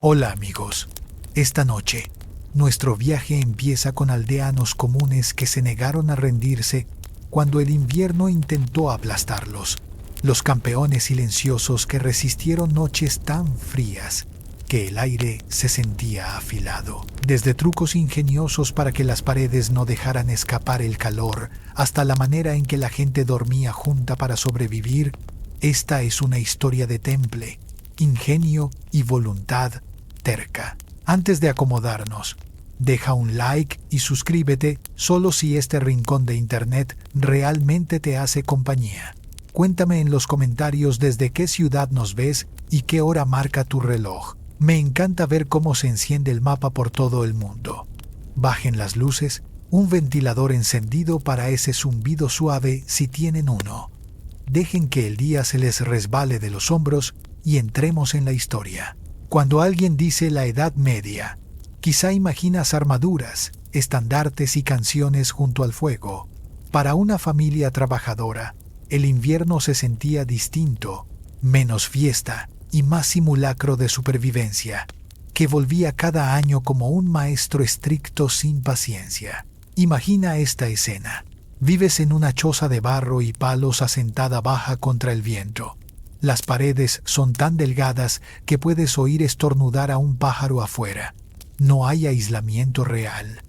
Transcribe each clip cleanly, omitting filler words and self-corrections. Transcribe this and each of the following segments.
Hola amigos, esta noche, nuestro viaje empieza con aldeanos comunes que se negaron a rendirse cuando el invierno intentó aplastarlos, los campeones silenciosos que resistieron noches tan frías que el aire se sentía afilado. Desde trucos ingeniosos para que las paredes no dejaran escapar el calor, hasta la manera en que la gente dormía junta para sobrevivir, esta es una historia de temple, ingenio y voluntad terca. Antes de acomodarnos, deja un like y suscríbete solo si este rincón de internet realmente te hace compañía. Cuéntame en los comentarios desde qué ciudad nos ves y qué hora marca tu reloj. Me encanta ver cómo se enciende el mapa por todo el mundo. Bajen las luces, un ventilador encendido para ese zumbido suave si tienen uno. Dejen que el día se les resbale de los hombros y entremos en la historia. Cuando alguien dice la Edad Media, quizá imaginas armaduras, estandartes y canciones junto al fuego. Para una familia trabajadora, el invierno se sentía distinto, menos fiesta y más simulacro de supervivencia, que volvía cada año como un maestro estricto sin paciencia. Imagina esta escena. Vives en una choza de barro y palos asentada baja contra el viento. Las paredes son tan delgadas que puedes oír estornudar a un pájaro afuera. No hay aislamiento real.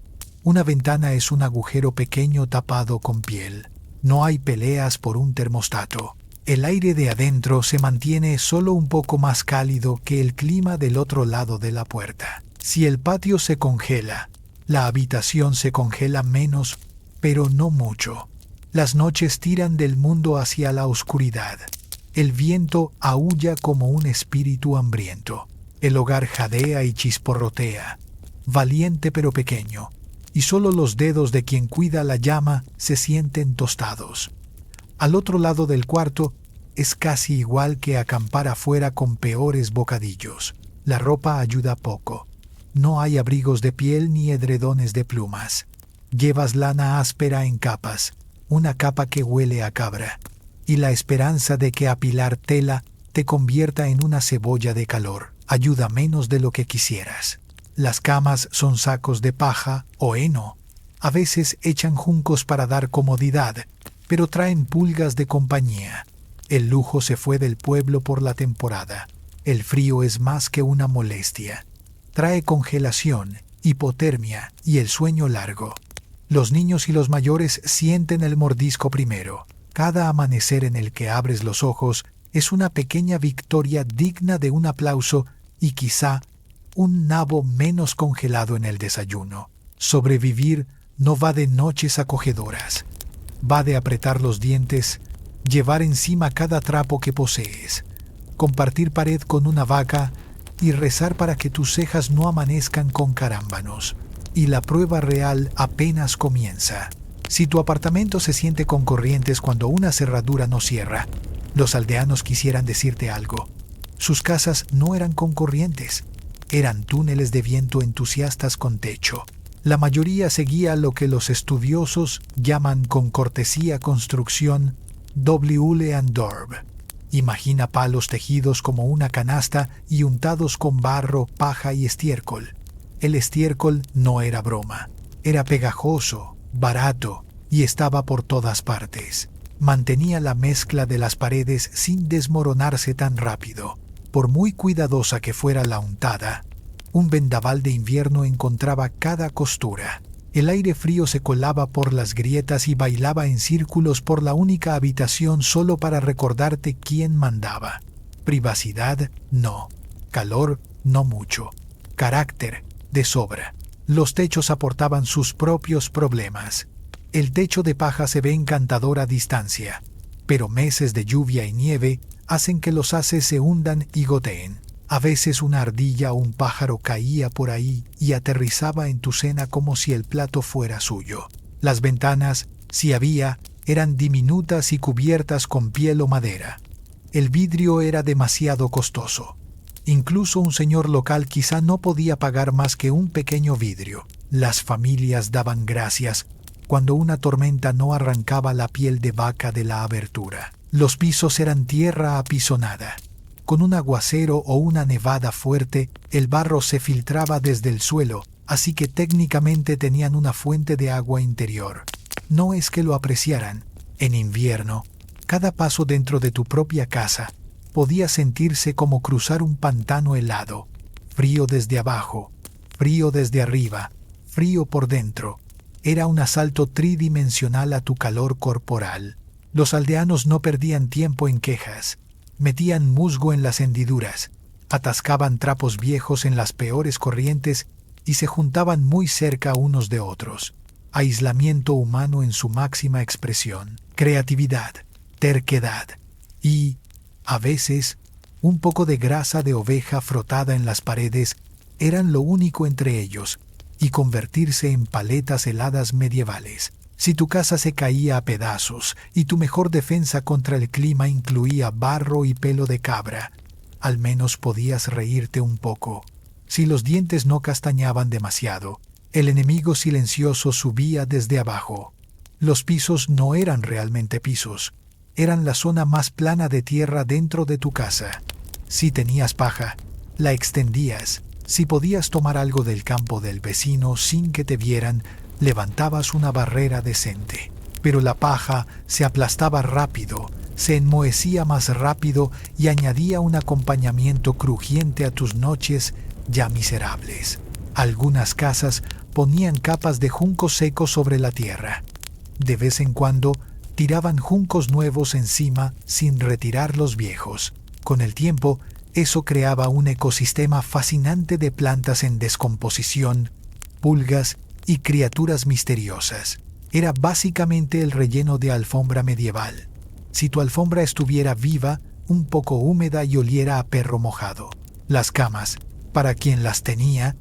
Una ventana es un agujero pequeño tapado con piel. No hay peleas por un termostato. El aire de adentro se mantiene solo un poco más cálido que el clima del otro lado de la puerta. Si el patio se congela, la habitación se congela menos, pero no mucho. Las noches tiran del mundo hacia la oscuridad. El viento aúlla como un espíritu hambriento. El hogar jadea y chisporrotea, valiente pero pequeño, y solo los dedos de quien cuida la llama se sienten tostados. Al otro lado del cuarto es casi igual que acampar afuera con peores bocadillos. La ropa ayuda poco. No hay abrigos de piel ni edredones de plumas. Llevas lana áspera en capas, una capa que huele a cabra, y la esperanza de que apilar tela te convierta en una cebolla de calor ayuda menos de lo que quisieras. Las camas son sacos de paja o heno. A veces echan juncos para dar comodidad, pero traen pulgas de compañía. El lujo se fue del pueblo por la temporada. El frío es más que una molestia. Trae congelación, hipotermia y el sueño largo. Los niños y los mayores sienten el mordisco primero. Cada amanecer en el que abres los ojos es una pequeña victoria digna de un aplauso y quizá un nabo menos congelado en el desayuno. Sobrevivir no va de noches acogedoras. Va de apretar los dientes, llevar encima cada trapo que posees, compartir pared con una vaca y rezar para que tus cejas no amanezcan con carámbanos. Y la prueba real apenas comienza. Si tu apartamento se siente con corrientes cuando una cerradura no cierra, los aldeanos quisieran decirte algo. Sus casas no eran con corrientes, eran túneles de viento entusiastas con techo. La mayoría seguía lo que los estudiosos llaman con cortesía construcción Wule and Dorb. Imagina palos tejidos como una canasta y untados con barro, paja y estiércol. El estiércol no era broma, era pegajoso, barato y estaba por todas partes. Mantenía la mezcla de las paredes sin desmoronarse tan rápido. Por muy cuidadosa que fuera la untada, un vendaval de invierno encontraba cada costura. El aire frío se colaba por las grietas y bailaba en círculos por la única habitación solo para recordarte quién mandaba. Privacidad, no. Calor, no mucho. Carácter, de sobra. Los techos aportaban sus propios problemas. El techo de paja se ve encantador a distancia, pero meses de lluvia y nieve hacen que los haces se hundan y goteen. A veces una ardilla o un pájaro caía por ahí y aterrizaba en tu cena como si el plato fuera suyo. Las ventanas, si había, eran diminutas y cubiertas con piel o madera. El vidrio era demasiado costoso. Incluso un señor local quizá no podía pagar más que un pequeño vidrio. Las familias daban gracias cuando una tormenta no arrancaba la piel de vaca de la abertura. Los pisos eran tierra apisonada, Con un aguacero o una nevada fuerte, el barro se filtraba desde el suelo, así que técnicamente tenían una fuente de agua interior. No es que lo apreciaran. En invierno, cada paso dentro de tu propia casa podía sentirse como cruzar un pantano helado, frío desde abajo, frío desde arriba, frío por dentro. Era un asalto tridimensional a tu calor corporal. Los aldeanos no perdían tiempo en quejas. Metían musgo en las hendiduras, atascaban trapos viejos en las peores corrientes y se juntaban muy cerca unos de otros. Aislamiento humano en su máxima expresión, creatividad, terquedad y, a veces, un poco de grasa de oveja frotada en las paredes eran lo único entre ellos, y convertirse en paletas heladas medievales. Si tu casa se caía a pedazos y tu mejor defensa contra el clima incluía barro y pelo de cabra, al menos podías reírte un poco. Si los dientes no castañaban demasiado, el enemigo silencioso subía desde abajo. Los pisos no eran realmente pisos, eran la zona más plana de tierra dentro de tu casa. Si tenías paja, la extendías. Si podías tomar algo del campo del vecino sin que te vieran, levantabas una barrera decente. Pero la paja se aplastaba rápido, se enmohecía más rápido y añadía un acompañamiento crujiente a tus noches ya miserables. Algunas casas ponían capas de juncos secos sobre la tierra. De vez en cuando tiraban juncos nuevos encima sin retirar los viejos. Con el tiempo, eso creaba un ecosistema fascinante de plantas en descomposición, pulgas y criaturas misteriosas. Era básicamente el relleno de alfombra medieval. Si tu alfombra estuviera viva, un poco húmeda y oliera a perro mojado. Las camas, para quien las tenía,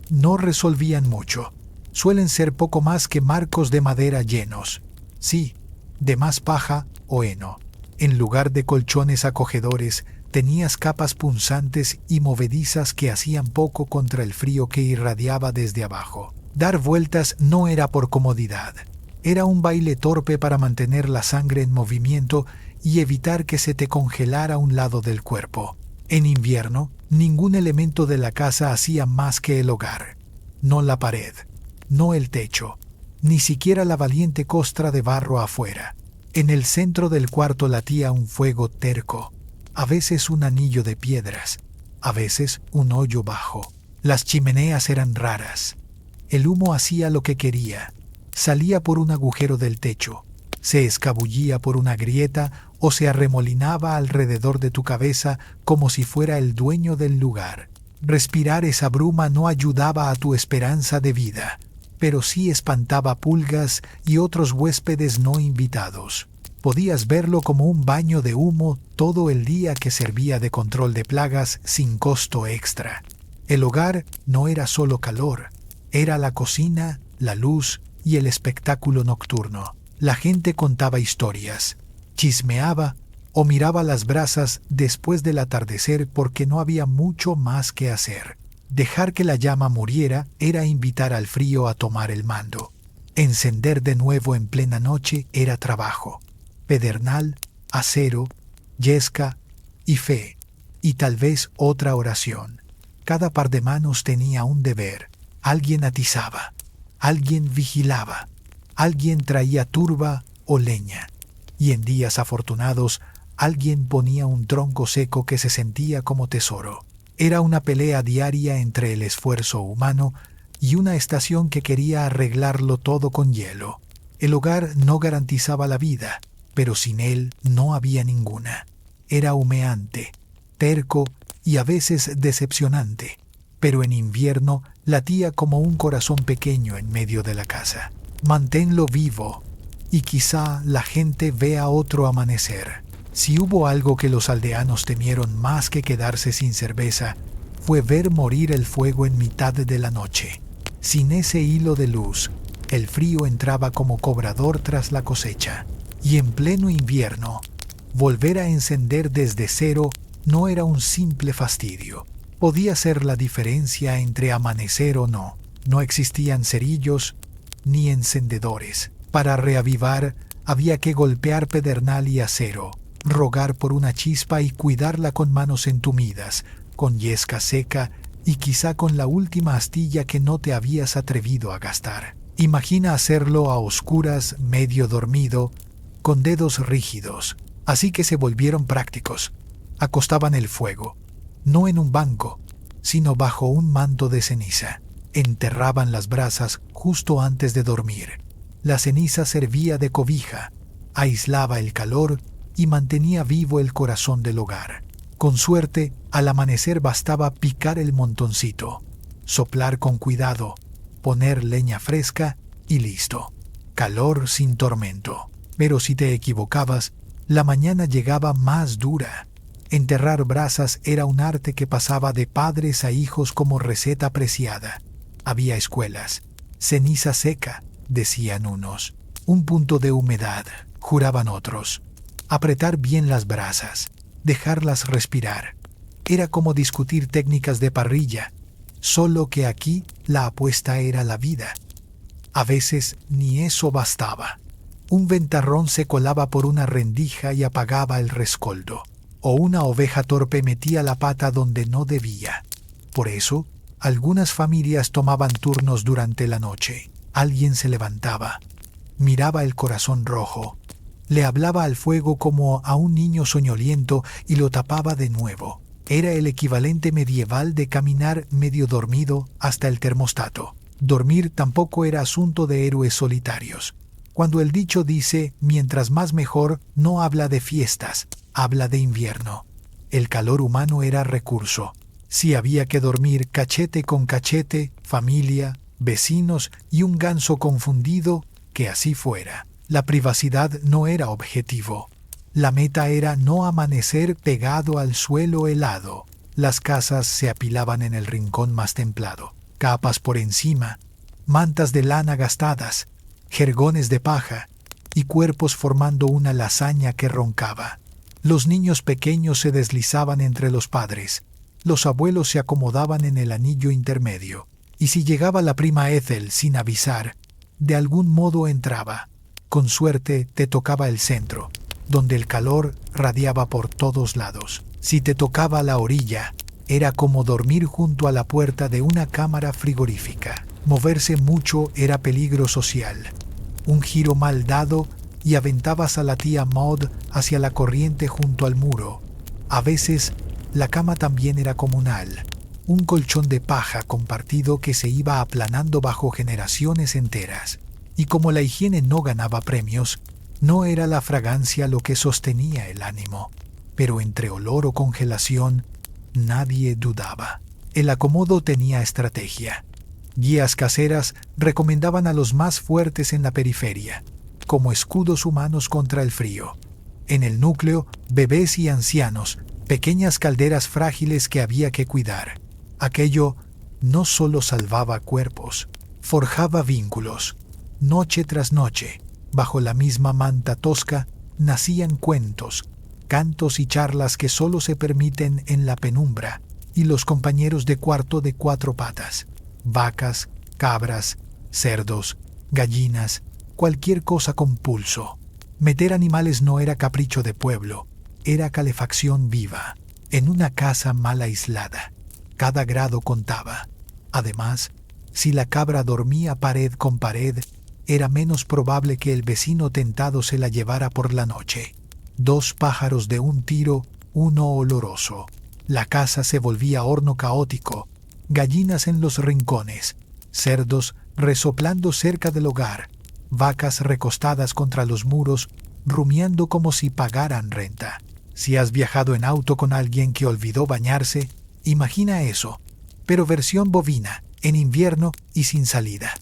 no resolvían mucho. Suelen ser poco más que marcos de madera llenos. Sí, de más paja o heno. En lugar de colchones acogedores, tenías capas punzantes y movedizas que hacían poco contra el frío que irradiaba desde abajo. Dar vueltas no era por comodidad. Era un baile torpe para mantener la sangre en movimiento y evitar que se te congelara un lado del cuerpo. En invierno, ningún elemento de la casa hacía más que el hogar. No la pared, no el techo, ni siquiera la valiente costra de barro afuera. En el centro del cuarto latía un fuego terco, a veces un anillo de piedras, a veces un hoyo bajo. Las chimeneas eran raras. El humo hacía lo que quería. Salía por un agujero del techo, se escabullía por una grieta o se arremolinaba alrededor de tu cabeza como si fuera el dueño del lugar. Respirar esa bruma no ayudaba a tu esperanza de vida, pero sí espantaba pulgas y otros huéspedes no invitados. Podías verlo como un baño de humo todo el día que servía de control de plagas sin costo extra. El hogar no era solo calor, era la cocina, la luz y el espectáculo nocturno. La gente contaba historias, chismeaba o miraba las brasas después del atardecer porque no había mucho más que hacer. Dejar que la llama muriera era invitar al frío a tomar el mando. Encender de nuevo en plena noche era trabajo. Pedernal, acero, yesca y fe, y tal vez otra oración. Cada par de manos tenía un deber. Alguien atizaba, alguien vigilaba, alguien traía turba o leña, y en días afortunados alguien ponía un tronco seco que se sentía como tesoro. Era una pelea diaria entre el esfuerzo humano y una estación que quería arreglarlo todo con hielo. El hogar no garantizaba la vida, pero sin él no había ninguna. Era humeante, terco y a veces decepcionante, pero en invierno latía como un corazón pequeño en medio de la casa. Manténlo vivo, y quizá la gente vea otro amanecer. Si hubo algo que los aldeanos temieron más que quedarse sin cerveza, fue ver morir el fuego en mitad de la noche. Sin ese hilo de luz, el frío entraba como cobrador tras la cosecha. Y en pleno invierno, volver a encender desde cero no era un simple fastidio. Podía ser la diferencia entre amanecer o no. No existían cerillos ni encendedores. Para reavivar había que golpear pedernal y acero, rogar por una chispa y cuidarla con manos entumidas, con yesca seca y quizá con la última astilla que no te habías atrevido a gastar. Imagina hacerlo a oscuras, medio dormido, con dedos rígidos. Así que se volvieron prácticos. Acostaban el fuego, no en un banco, sino bajo un manto de ceniza. Enterraban las brasas justo antes de dormir. La ceniza servía de cobija, aislaba el calor y mantenía vivo el corazón del hogar. Con suerte, al amanecer bastaba picar el montoncito, soplar con cuidado, poner leña fresca y listo. Calor sin tormento. Pero si te equivocabas, la mañana llegaba más dura. Enterrar brasas era un arte que pasaba de padres a hijos como receta preciada. Había escuelas. Ceniza seca, decían unos. Un punto de humedad, juraban otros. Apretar bien las brasas, dejarlas respirar. Era como discutir técnicas de parrilla, solo que aquí la apuesta era la vida. A veces ni eso bastaba. Un ventarrón se colaba por una rendija y apagaba el rescoldo, o una oveja torpe metía la pata donde no debía. Por eso, algunas familias tomaban turnos durante la noche. Alguien se levantaba, miraba el corazón rojo, le hablaba al fuego como a un niño soñoliento y lo tapaba de nuevo. Era el equivalente medieval de caminar medio dormido hasta el termostato. Dormir tampoco era asunto de héroes solitarios. Cuando el dicho dice mientras más mejor, no habla de fiestas, habla de invierno. El calor humano era recurso. Si había que dormir cachete con cachete, familia, vecinos y un ganso confundido, que así fuera. La privacidad no era objetivo. La meta era no amanecer pegado al suelo helado. Las casas se apilaban en el rincón más templado. Capas por encima, mantas de lana gastadas, jergones de paja y cuerpos formando una lasaña que roncaba. Los niños pequeños se deslizaban entre los padres. Los abuelos se acomodaban en el anillo intermedio. Y si llegaba la prima Ethel sin avisar, de algún modo entraba. Con suerte te tocaba el centro, donde el calor radiaba por todos lados. Si te tocaba la orilla, era como dormir junto a la puerta de una cámara frigorífica. Moverse mucho era peligro social. Un giro mal dado y aventabas a la tía Maud hacia la corriente junto al muro. A veces, la cama también era comunal. Un colchón de paja compartido que se iba aplanando bajo generaciones enteras. Y como la higiene no ganaba premios, no era la fragancia lo que sostenía el ánimo. Pero entre olor o congelación, nadie dudaba. El acomodo tenía estrategia. Guías caseras recomendaban a los más fuertes en la periferia, como escudos humanos contra el frío. En el núcleo, bebés y ancianos, pequeñas calderas frágiles que había que cuidar. Aquello no solo salvaba cuerpos, forjaba vínculos. Noche tras noche, bajo la misma manta tosca, nacían cuentos, cantos y charlas que solo se permiten en la penumbra, y los compañeros de cuarto de cuatro patas. Vacas, cabras, cerdos, gallinas, cualquier cosa con pulso. Meter animales no era capricho de pueblo, era calefacción viva, en una casa mal aislada. Cada grado contaba. Además, si la cabra dormía pared con pared, era menos probable que el vecino tentado se la llevara por la noche. 2 pájaros de un tiro, uno oloroso. La casa se volvía horno caótico, gallinas en los rincones, cerdos resoplando cerca del hogar, vacas recostadas contra los muros, rumiando como si pagaran renta. Si has viajado en auto con alguien que olvidó bañarse, imagina eso, pero versión bovina, en invierno y sin salida.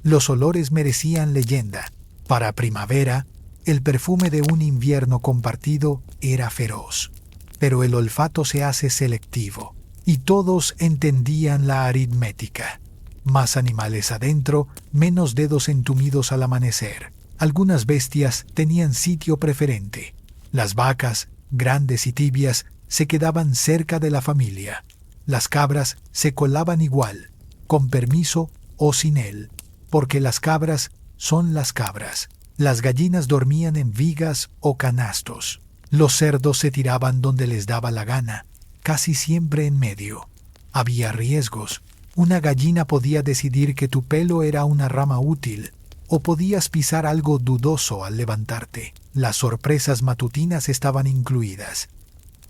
Los olores merecían leyenda. Para primavera, el perfume de un invierno compartido era feroz. Pero el olfato se hace selectivo, y todos entendían la aritmética. Más animales adentro, menos dedos entumidos al amanecer. Algunas bestias tenían sitio preferente. Las vacas, grandes y tibias, se quedaban cerca de la familia. Las cabras se colaban igual, con permiso o sin él, porque las cabras son las cabras. Las gallinas dormían en vigas o canastos. Los cerdos se tiraban donde les daba la gana, casi siempre en medio. Había riesgos. Una gallina podía decidir que tu pelo era una rama útil, o podías pisar algo dudoso al levantarte. Las sorpresas matutinas estaban incluidas.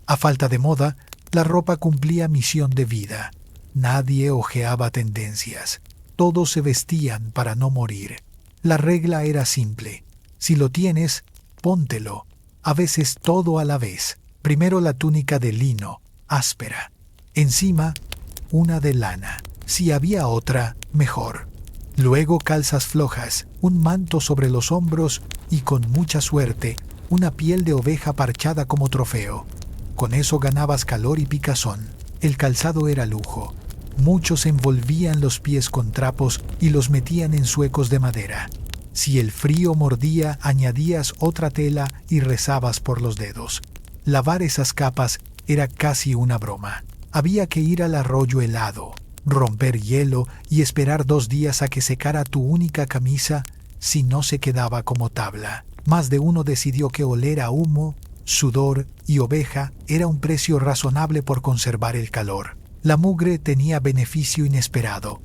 A falta de moda, la ropa cumplía misión de vida. Nadie ojeaba tendencias. Todos se vestían para no morir. La regla era simple. Si lo tienes, póntelo. A veces todo a la vez. Primero la túnica de lino, áspera. Encima, una de lana. Si había otra, mejor. Luego calzas flojas, un manto sobre los hombros y, con mucha suerte, una piel de oveja parchada como trofeo. Con eso ganabas calor y picazón. El calzado era lujo. Muchos envolvían los pies con trapos y los metían en zuecos de madera. Si el frío mordía, añadías otra tela y rezabas por los dedos. Lavar esas capas era casi una broma. Había que ir al arroyo helado, romper hielo y esperar 2 días a que secara tu única camisa, si no se quedaba como tabla. Más de uno decidió que oler a humo, sudor y oveja era un precio razonable por conservar el calor. La mugre tenía beneficio inesperado.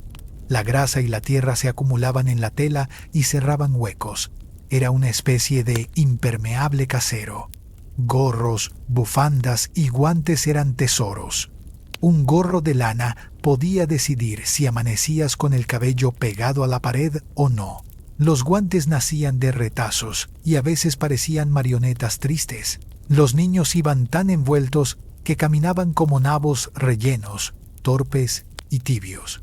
La grasa y la tierra se acumulaban en la tela y cerraban huecos. Era una especie de impermeable casero. Gorros, bufandas y guantes eran tesoros. Un gorro de lana podía decidir si amanecías con el cabello pegado a la pared o no. Los guantes nacían de retazos y a veces parecían marionetas tristes. Los niños iban tan envueltos que caminaban como nabos rellenos, torpes y tibios.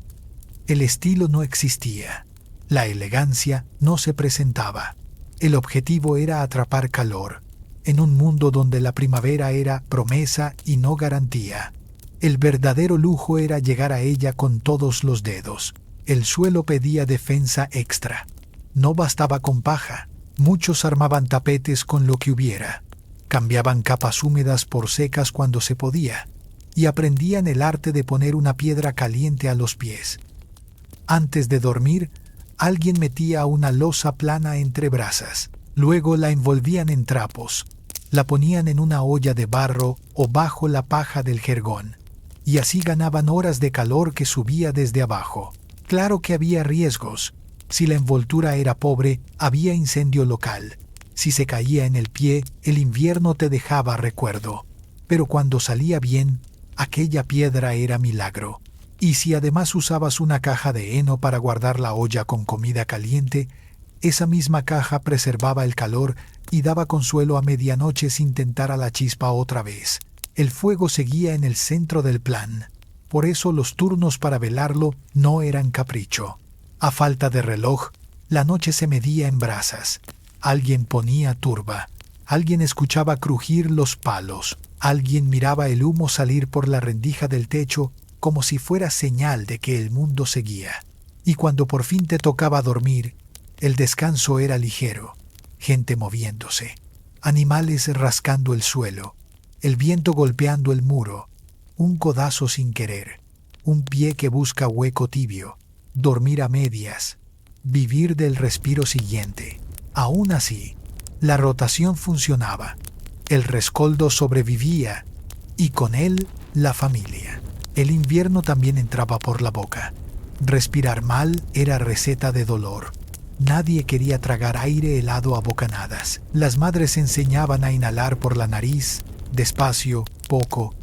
El estilo no existía. La elegancia no se presentaba. El objetivo era atrapar calor, en un mundo donde la primavera era promesa y no garantía. El verdadero lujo era llegar a ella con todos los dedos. El suelo pedía defensa extra. No bastaba con paja. Muchos armaban tapetes con lo que hubiera. Cambiaban capas húmedas por secas cuando se podía. Y aprendían el arte de poner una piedra caliente a los pies. Antes de dormir, alguien metía una losa plana entre brasas. Luego la envolvían en trapos. La ponían en una olla de barro o bajo la paja del jergón. Y así ganaban horas de calor que subía desde abajo. Claro que había riesgos. Si la envoltura era pobre, había incendio local. Si se caía en el pie, el invierno te dejaba recuerdo. Pero cuando salía bien, aquella piedra era milagro. Y si además usabas una caja de heno para guardar la olla con comida caliente, esa misma caja preservaba el calor y daba consuelo a medianoche sin tentar a la chispa otra vez. El fuego seguía en el centro del plan. Por eso los turnos para velarlo no eran capricho. A falta de reloj, la noche se medía en brasas. Alguien ponía turba. Alguien escuchaba crujir los palos. Alguien miraba el humo salir por la rendija del techo como si fuera señal de que el mundo seguía. Y cuando por fin te tocaba dormir, el descanso era ligero. Gente moviéndose. Animales rascando el suelo. El viento golpeando el muro, un codazo sin querer, un pie que busca hueco tibio, dormir a medias, vivir del respiro siguiente. Aún así, la rotación funcionaba, el rescoldo sobrevivía y con él la familia. El invierno también entraba por la boca. Respirar mal era receta de dolor. Nadie quería tragar aire helado a bocanadas. Las madres enseñaban a inhalar por la nariz, despacio, poco,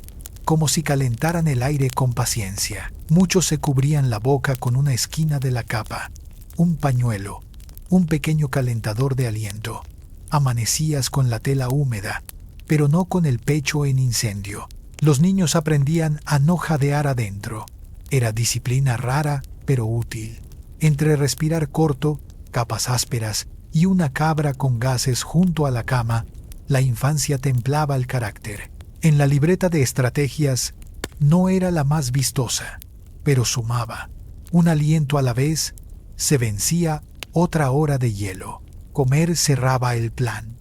como si calentaran el aire con paciencia. Muchos se cubrían la boca con una esquina de la capa, un pañuelo, un pequeño calentador de aliento. Amanecías con la tela húmeda, pero no con el pecho en incendio. Los niños aprendían a no jadear adentro. Era disciplina rara, pero útil. Entre respirar corto, capas ásperas y una cabra con gases junto a la cama, la infancia templaba el carácter. En la libreta de estrategias no era la más vistosa, pero sumaba. Un aliento a la vez, se vencía otra hora de hielo. Comer cerraba el plan.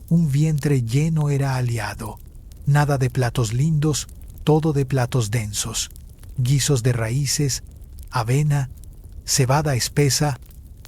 Un vientre lleno era aliado. Nada de platos lindos, todo de platos densos. Guisos de raíces, avena, cebada espesa,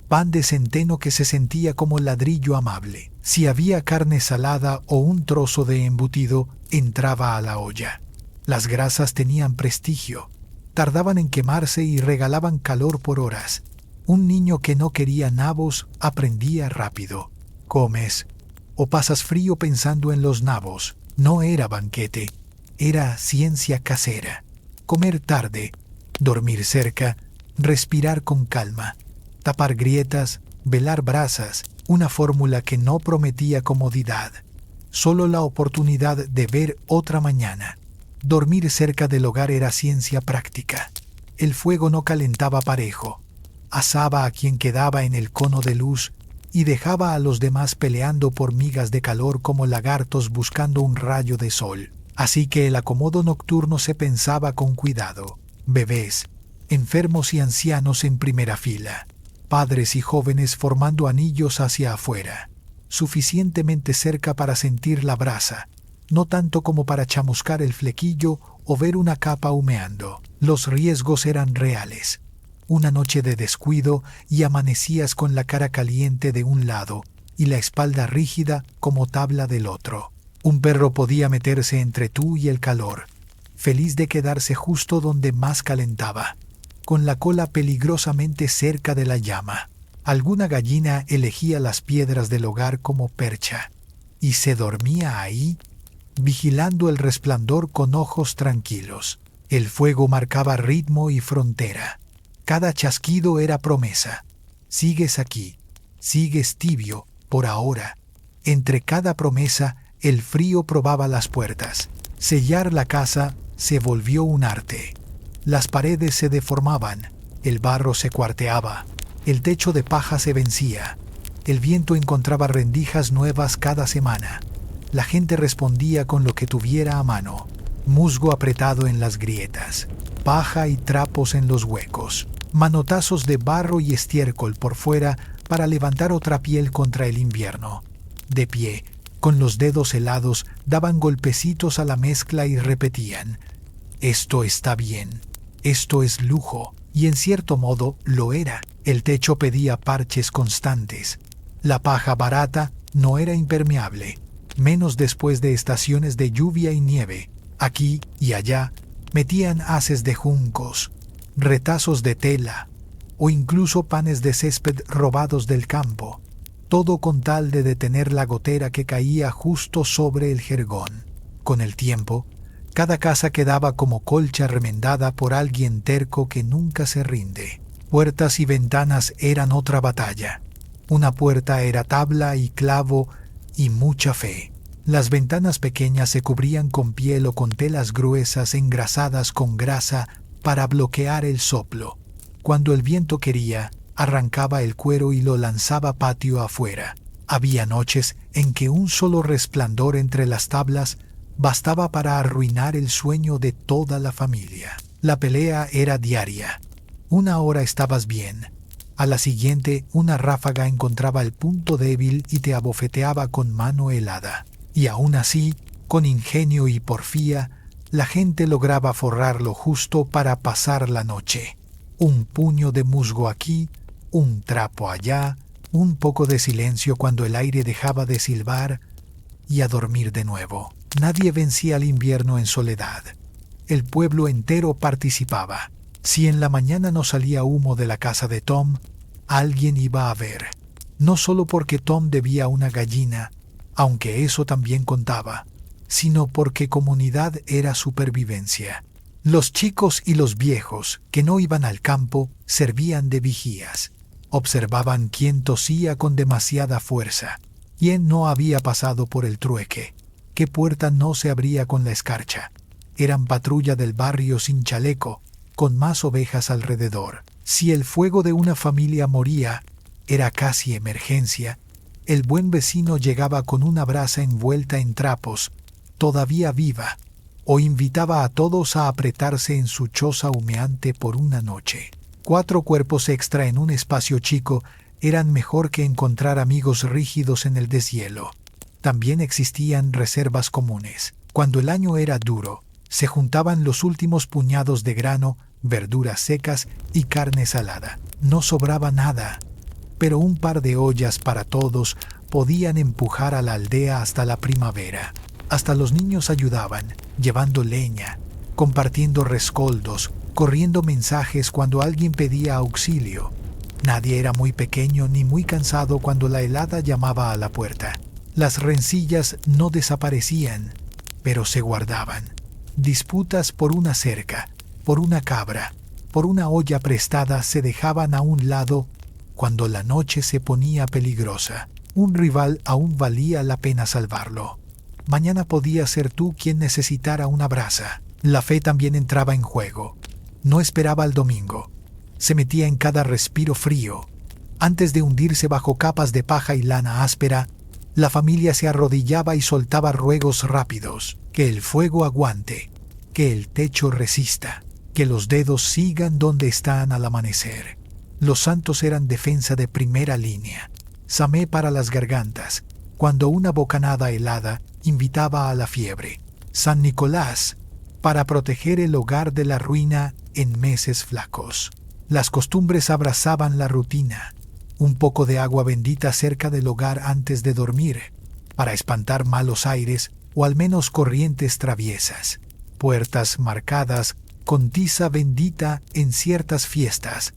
pan de centeno que se sentía como ladrillo amable. Si había carne salada o un trozo de embutido, entraba a la olla. Las grasas tenían prestigio, tardaban en quemarse y regalaban calor por horas. Un niño que no quería nabos aprendía rápido. Comes o pasas frío pensando en los nabos. No era banquete, era ciencia casera. Comer tarde, dormir cerca, respirar con calma, tapar grietas, velar brasas, una fórmula que no prometía comodidad, solo la oportunidad de ver otra mañana. Dormir cerca del hogar era ciencia práctica. El fuego no calentaba parejo, asaba a quien quedaba en el cono de luz y dejaba a los demás peleando por migas de calor como lagartos buscando un rayo de sol. Así que el acomodo nocturno se pensaba con cuidado. Bebés, enfermos y ancianos en primera fila, padres y jóvenes formando anillos hacia afuera, suficientemente cerca para sentir la brasa, no tanto como para chamuscar el flequillo o ver una capa humeando. Los riesgos eran reales. Una noche de descuido y amanecías con la cara caliente de un lado y la espalda rígida como tabla del otro. Un perro podía meterse entre tú y el calor, feliz de quedarse justo donde más calentaba, con la cola peligrosamente cerca de la llama. Alguna gallina elegía las piedras del hogar como percha, y se dormía ahí, vigilando el resplandor con ojos tranquilos. El fuego marcaba ritmo y frontera. Cada chasquido era promesa. Sigues aquí, sigues tibio, por ahora. Entre cada promesa, el frío probaba las puertas. Sellar la casa se volvió un arte. Las paredes se deformaban, el barro se cuarteaba, el techo de paja se vencía, el viento encontraba rendijas nuevas cada semana. La gente respondía con lo que tuviera a mano, musgo apretado en las grietas, paja y trapos en los huecos, manotazos de barro y estiércol por fuera para levantar otra piel contra el invierno. De pie, con los dedos helados, daban golpecitos a la mezcla y repetían: «Esto está bien, esto es lujo», y en cierto modo lo era. El techo pedía parches constantes. La paja barata no era impermeable, menos después de estaciones de lluvia y nieve. Aquí y allá metían haces de juncos, retazos de tela o incluso panes de césped robados del campo, todo con tal de detener la gotera que caía justo sobre el jergón. Con el tiempo, cada casa quedaba como colcha remendada por alguien terco que nunca se rinde. Puertas y ventanas eran otra batalla. Una puerta era tabla y clavo y mucha fe. Las ventanas pequeñas se cubrían con piel o con telas gruesas engrasadas con grasa para bloquear el soplo. Cuando el viento quería, arrancaba el cuero y lo lanzaba patio afuera. Había noches en que un solo resplandor entre las tablas bastaba para arruinar el sueño de toda la familia. La pelea era diaria. Una hora estabas bien. A la siguiente, una ráfaga encontraba el punto débil y te abofeteaba con mano helada. Y aún así, con ingenio y porfía, la gente lograba forrar lo justo para pasar la noche. Un puño de musgo aquí, un trapo allá, un poco de silencio cuando el aire dejaba de silbar y a dormir de nuevo. Nadie vencía al invierno en soledad. El pueblo entero participaba. Si en la mañana no salía humo de la casa de Tom, alguien iba a ver. No solo porque Tom debía una gallina, aunque eso también contaba, sino porque comunidad era supervivencia. Los chicos y los viejos que no iban al campo servían de vigías. Observaban quién tosía con demasiada fuerza, quién no había pasado por el trueque, qué puerta no se abría con la escarcha. Eran patrulla del barrio sin chaleco, con más ovejas alrededor. Si el fuego de una familia moría, era casi emergencia. El buen vecino llegaba con una brasa envuelta en trapos, todavía viva, o invitaba a todos a apretarse en su choza humeante por una noche. 4 cuerpos extra en un espacio chico eran mejor que encontrar amigos rígidos en el deshielo. También existían reservas comunes. Cuando el año era duro, se juntaban los últimos puñados de grano, verduras secas y carne salada. No sobraba nada, pero un par de ollas para todos podían empujar a la aldea hasta la primavera. Hasta los niños ayudaban, llevando leña, compartiendo rescoldos, corriendo mensajes cuando alguien pedía auxilio. Nadie era muy pequeño ni muy cansado cuando la helada llamaba a la puerta. Las rencillas no desaparecían, pero se guardaban. Disputas por una cerca, por una cabra, por una olla prestada se dejaban a un lado cuando la noche se ponía peligrosa. Un rival aún valía la pena salvarlo. Mañana podía ser tú quien necesitara una brasa. La fe también entraba en juego. No esperaba al domingo. Se metía en cada respiro frío. Antes de hundirse bajo capas de paja y lana áspera, la familia se arrodillaba y soltaba ruegos rápidos. Que el fuego aguante, que el techo resista, que los dedos sigan donde están al amanecer. Los santos eran defensa de primera línea. Samé para las gargantas, cuando una bocanada helada invitaba a la fiebre. San Nicolás, para proteger el hogar de la ruina en meses flacos. Las costumbres abrazaban la rutina. Un poco de agua bendita cerca del hogar antes de dormir, para espantar malos aires o al menos corrientes traviesas. Puertas marcadas con tiza bendita en ciertas fiestas,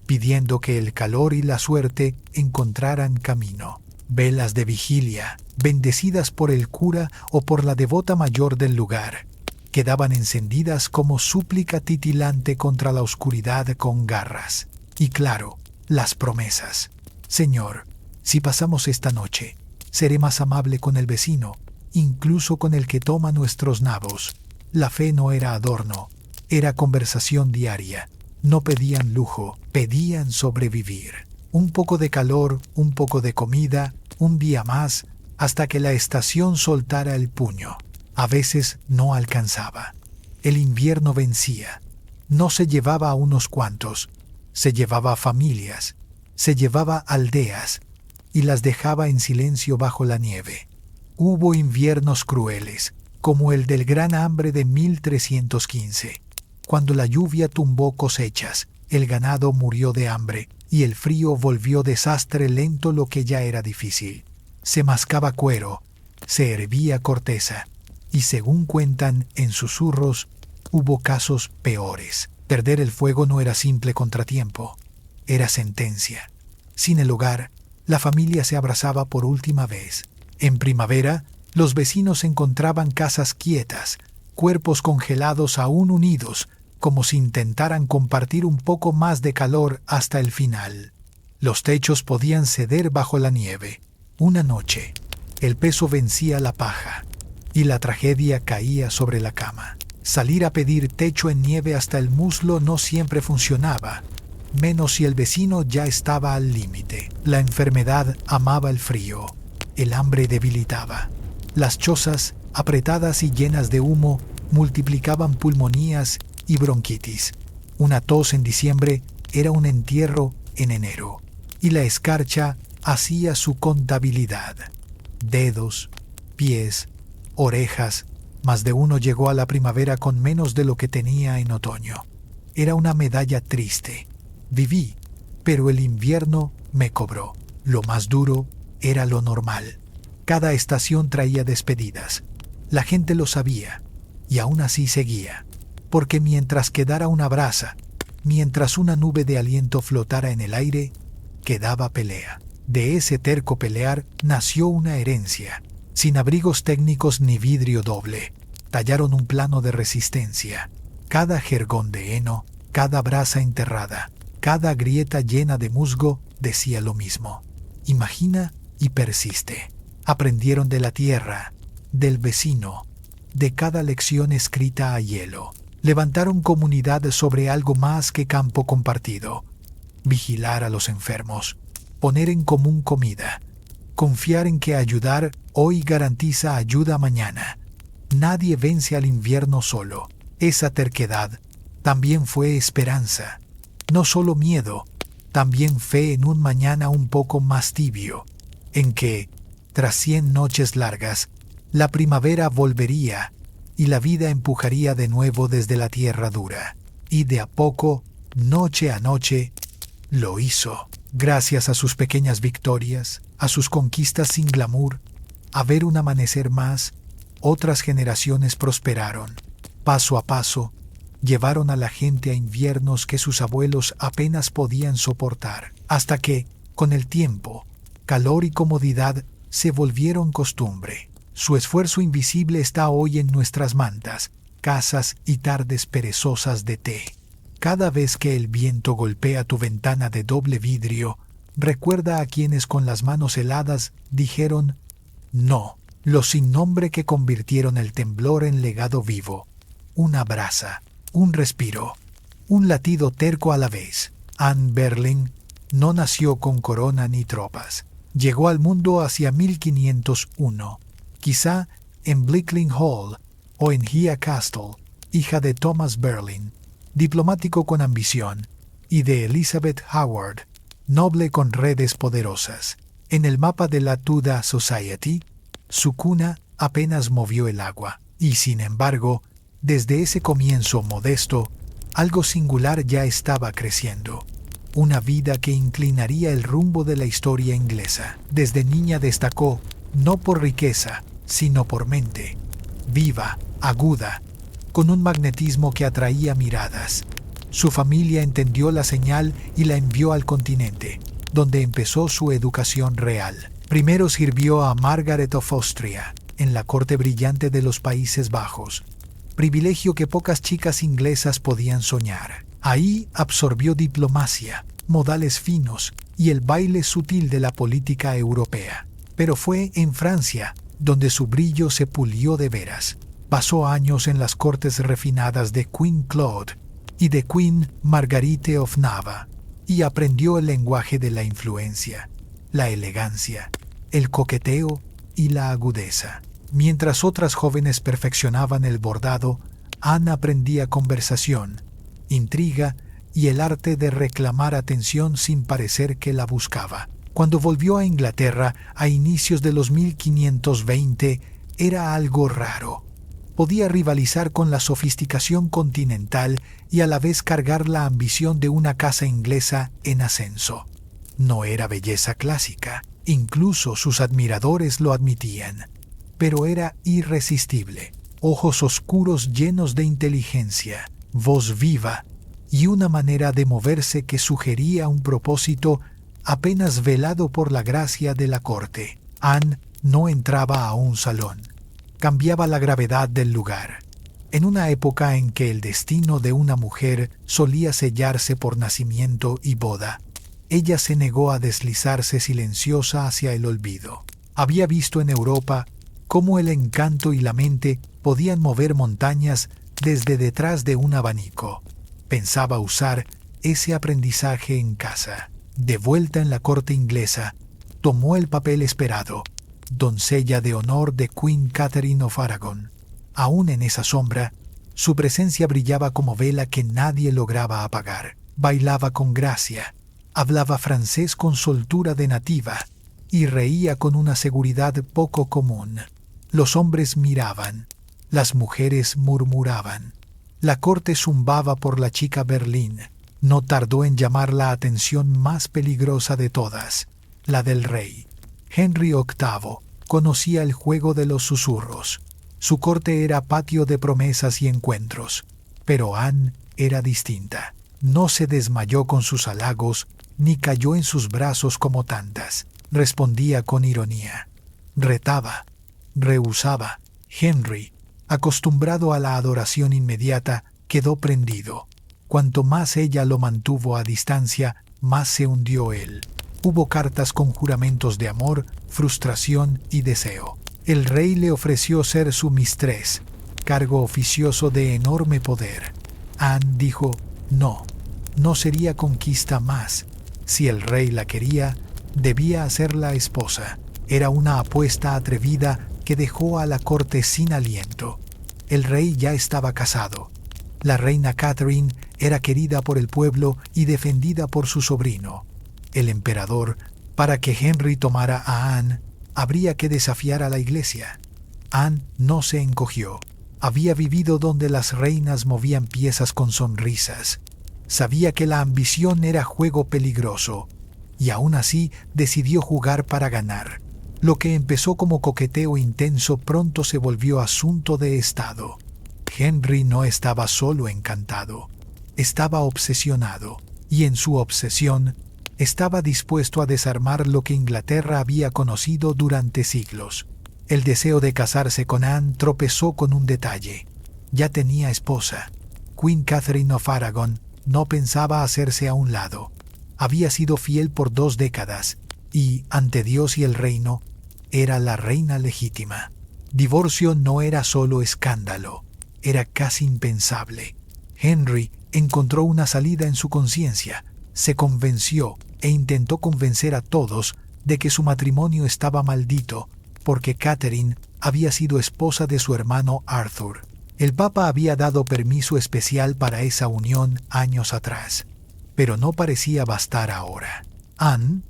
pidiendo que el calor y la suerte encontraran camino. Velas de vigilia, bendecidas por el cura o por la devota mayor del lugar, quedaban encendidas como súplica titilante contra la oscuridad con garras. Y claro, las promesas. Señor, si pasamos esta noche, seré más amable con el vecino, incluso con el que toma nuestros nabos. La fe no era adorno, era conversación diaria. No pedían lujo, pedían sobrevivir. Un poco de calor, un poco de comida, un día más, hasta que la estación soltara el puño. A veces no alcanzaba. El invierno vencía. No se llevaba a unos cuantos, se llevaba a familias, se llevaba aldeas y las dejaba en silencio bajo la nieve. Hubo inviernos crueles, como el del gran hambre de 1315, cuando la lluvia tumbó cosechas, el ganado murió de hambre y el frío volvió desastre lento lo que ya era difícil. Se mascaba cuero, se hervía corteza y según cuentan en susurros, hubo casos peores. Perder el fuego no era simple contratiempo, era sentencia. Sin el hogar, la familia se abrazaba por última vez. En primavera, los vecinos encontraban casas quietas, cuerpos congelados aún unidos, como si intentaran compartir un poco más de calor hasta el final. Los techos podían ceder bajo la nieve. Una noche, el peso vencía la paja, y la tragedia caía sobre la cama. Salir a pedir techo en nieve hasta el muslo no siempre funcionaba, menos si el vecino ya estaba al límite. La enfermedad amaba el frío, el hambre debilitaba. Las chozas, apretadas y llenas de humo, multiplicaban pulmonías y bronquitis. Una tos en diciembre era un entierro en enero, y la escarcha hacía su contabilidad. Dedos, pies, orejas, más de uno llegó a la primavera con menos de lo que tenía en otoño. Era una medalla triste. Viví, pero el invierno me cobró. Lo más duro era lo normal. Cada estación traía despedidas. La gente lo sabía, y aún así seguía. Porque mientras quedara una brasa, mientras una nube de aliento flotara en el aire, quedaba pelea. De ese terco pelear nació una herencia. Sin abrigos técnicos ni vidrio doble, tallaron un plano de resistencia. Cada jergón de heno, cada brasa enterrada, cada grieta llena de musgo decía lo mismo. Imagina y persiste. Aprendieron de la tierra, del vecino, de cada lección escrita a hielo. Levantaron comunidad sobre algo más que campo compartido. Vigilar a los enfermos, poner en común comida, confiar en que ayudar hoy garantiza ayuda mañana. Nadie vence al invierno solo. Esa terquedad también fue esperanza. No solo miedo, también fe en un mañana un poco más tibio, en que, tras 100 noches largas, la primavera volvería y la vida empujaría de nuevo desde la tierra dura. Y de a poco, noche a noche, lo hizo. Gracias a sus pequeñas victorias, a sus conquistas sin glamour, a ver un amanecer más, otras generaciones prosperaron. Paso a paso, llevaron a la gente a inviernos que sus abuelos apenas podían soportar, hasta que, con el tiempo, calor y comodidad se volvieron costumbre. Su esfuerzo invisible está hoy en nuestras mantas, casas y tardes perezosas de té. Cada vez que el viento golpea tu ventana de doble vidrio, recuerda a quienes con las manos heladas dijeron no, los sin nombre que convirtieron el temblor en legado vivo. Una brasa, un respiro, un latido terco a la vez. Anne Boleyn no nació con corona ni tropas. Llegó al mundo hacia 1501, quizá en Blickling Hall o en Hea Castle, hija de Thomas Boleyn, diplomático con ambición, y de Elizabeth Howard, noble con redes poderosas. En el mapa de la Tudor Society, su cuna apenas movió el agua, y sin embargo, desde ese comienzo modesto, algo singular ya estaba creciendo. Una vida que inclinaría el rumbo de la historia inglesa. Desde niña destacó, no por riqueza, sino por mente. Viva, aguda, con un magnetismo que atraía miradas. Su familia entendió la señal y la envió al continente, donde empezó su educación real. Primero sirvió a Margaret of Austria, en la corte brillante de los Países Bajos, privilegio que pocas chicas inglesas podían soñar. Ahí absorbió diplomacia, modales finos y el baile sutil de la política europea. Pero fue en Francia donde su brillo se pulió de veras. Pasó años en las cortes refinadas de Queen Claude y de Queen Marguerite of Navarre, y aprendió el lenguaje de la influencia, la elegancia, el coqueteo y la agudeza. Mientras otras jóvenes perfeccionaban el bordado, Anne aprendía conversación, intriga y el arte de reclamar atención sin parecer que la buscaba. Cuando volvió a Inglaterra a inicios de los 1520, era algo raro. Podía rivalizar con la sofisticación continental y a la vez cargar la ambición de una casa inglesa en ascenso. No era belleza clásica, incluso sus admiradores lo admitían, pero era irresistible. Ojos oscuros llenos de inteligencia, voz viva y una manera de moverse que sugería un propósito apenas velado por la gracia de la corte. Anne no entraba a un salón. Cambiaba la gravedad del lugar. En una época en que el destino de una mujer solía sellarse por nacimiento y boda, ella se negó a deslizarse silenciosa hacia el olvido. Había visto en Europa cómo el encanto y la mente podían mover montañas desde detrás de un abanico. Pensaba usar ese aprendizaje en casa. De vuelta en la corte inglesa, tomó el papel esperado, doncella de honor de Queen Catherine of Aragon. Aún en esa sombra, su presencia brillaba como vela que nadie lograba apagar. Bailaba con gracia, hablaba francés con soltura de nativa y reía con una seguridad poco común. Los hombres miraban, las mujeres murmuraban. La corte zumbaba por la chica Boleyn. No tardó en llamar la atención más peligrosa de todas, la del rey. Henry VIII conocía el juego de los susurros. Su corte era patio de promesas y encuentros, pero Anne era distinta. No se desmayó con sus halagos, ni cayó en sus brazos como tantas. Respondía con ironía. Retaba, rehusaba. Henry, acostumbrado a la adoración inmediata, quedó prendido. Cuanto más ella lo mantuvo a distancia, más se hundió él. Hubo cartas con juramentos de amor, frustración y deseo. El rey le ofreció ser su mistress, cargo oficioso de enorme poder. Anne dijo, no sería conquista más. Si el rey la quería, debía hacerla esposa. Era una apuesta atrevida que dejó a la corte sin aliento. El rey ya estaba casado. La reina Catherine era querida por el pueblo y defendida por su sobrino. El emperador, para que Henry tomara a Anne, habría que desafiar a la iglesia. Anne no se encogió. Había vivido donde las reinas movían piezas con sonrisas. Sabía que la ambición era juego peligroso, y aún así decidió jugar para ganar. Lo que empezó como coqueteo intenso pronto se volvió asunto de Estado. Henry no estaba solo encantado, estaba obsesionado, y en su obsesión estaba dispuesto a desarmar lo que Inglaterra había conocido durante siglos. El deseo de casarse con Anne tropezó con un detalle. Ya tenía esposa. Queen Catherine of Aragon no pensaba hacerse a un lado. Había sido fiel por 2 décadas y, ante Dios y el reino, era la reina legítima. Divorcio no era solo escándalo, era casi impensable. Henry encontró una salida en su conciencia, se convenció e intentó convencer a todos de que su matrimonio estaba maldito porque Catherine había sido esposa de su hermano Arthur. El Papa había dado permiso especial para esa unión años atrás, pero no parecía bastar ahora. Anne,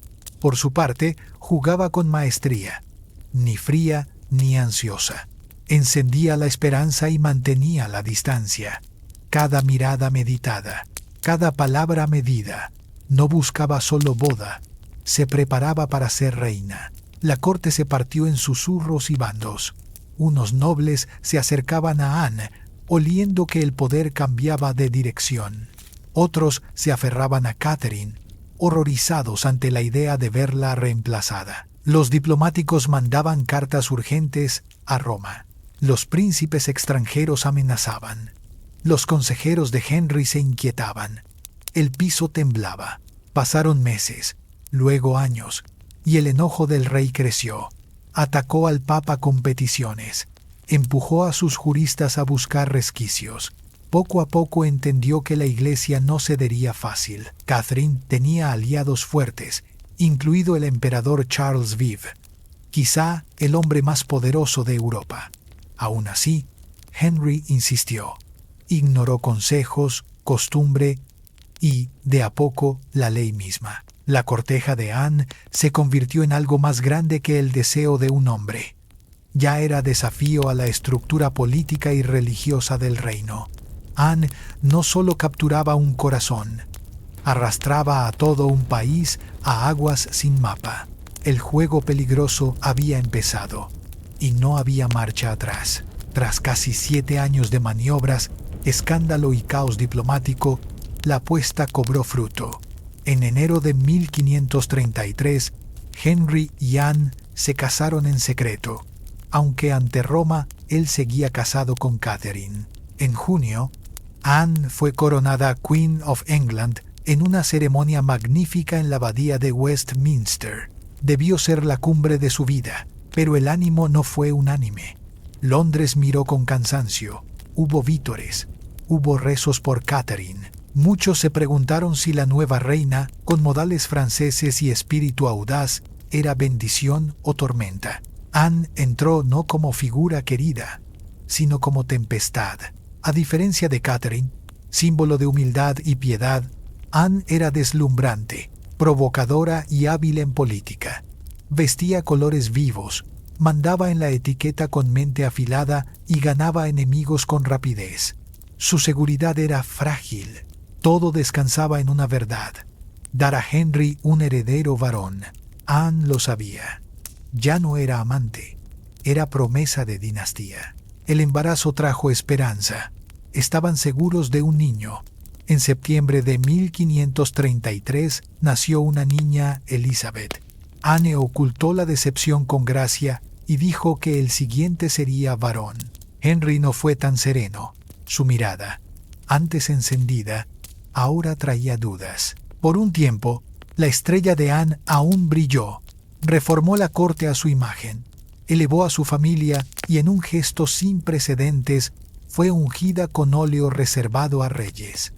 por su parte, jugaba con maestría, ni fría ni ansiosa. Encendía la esperanza y mantenía la distancia. Cada mirada meditada, cada palabra medida. No buscaba solo boda, se preparaba para ser reina. La corte se partió en susurros y bandos. Unos nobles se acercaban a Anne, oliendo que el poder cambiaba de dirección. Otros se aferraban a Catherine, horrorizados ante la idea de verla reemplazada. Los diplomáticos mandaban cartas urgentes a Roma. Los príncipes extranjeros amenazaban. Los consejeros de Henry se inquietaban. El piso temblaba. Pasaron meses, luego años, y el enojo del rey creció. Atacó al Papa con peticiones. Empujó a sus juristas a buscar resquicios. Poco a poco entendió que la Iglesia no cedería fácil. Catherine tenía aliados fuertes, incluido el emperador Charles V, quizá el hombre más poderoso de Europa. Aún así, Henry insistió. Ignoró consejos, costumbre y, de a poco, la ley misma. La corteja de Anne se convirtió en algo más grande que el deseo de un hombre. Ya era desafío a la estructura política y religiosa del reino. Anne no solo capturaba un corazón, arrastraba a todo un país a aguas sin mapa. El juego peligroso había empezado, y no había marcha atrás. Tras casi 7 años de maniobras, escándalo y caos diplomático, la apuesta cobró fruto. En enero de 1533, Henry y Anne se casaron en secreto, aunque ante Roma él seguía casado con Catherine. En junio, Anne fue coronada Queen of England en una ceremonia magnífica en la abadía de Westminster. Debió ser la cumbre de su vida, pero el ánimo no fue unánime. Londres miró con cansancio. Hubo vítores, hubo rezos por Catherine. Muchos se preguntaron si la nueva reina, con modales franceses y espíritu audaz, era bendición o tormenta. Anne entró no como figura querida, sino como tempestad. A diferencia de Catherine, símbolo de humildad y piedad, Anne era deslumbrante, provocadora y hábil en política. Vestía colores vivos, mandaba en la etiqueta con mente afilada y ganaba enemigos con rapidez. Su seguridad era frágil. Todo descansaba en una verdad: dar a Henry un heredero varón. Anne lo sabía. Ya no era amante, era promesa de dinastía. El embarazo trajo esperanza. Estaban seguros de un niño. En septiembre de 1533 nació una niña, Elizabeth. Anne ocultó la decepción con gracia y dijo que el siguiente sería varón. Henry no fue tan sereno. Su mirada, antes encendida, ahora traía dudas. Por un tiempo, la estrella de Anne aún brilló. Reformó la corte a su imagen, elevó a su familia y en un gesto sin precedentes fue ungida con óleo reservado a reyes.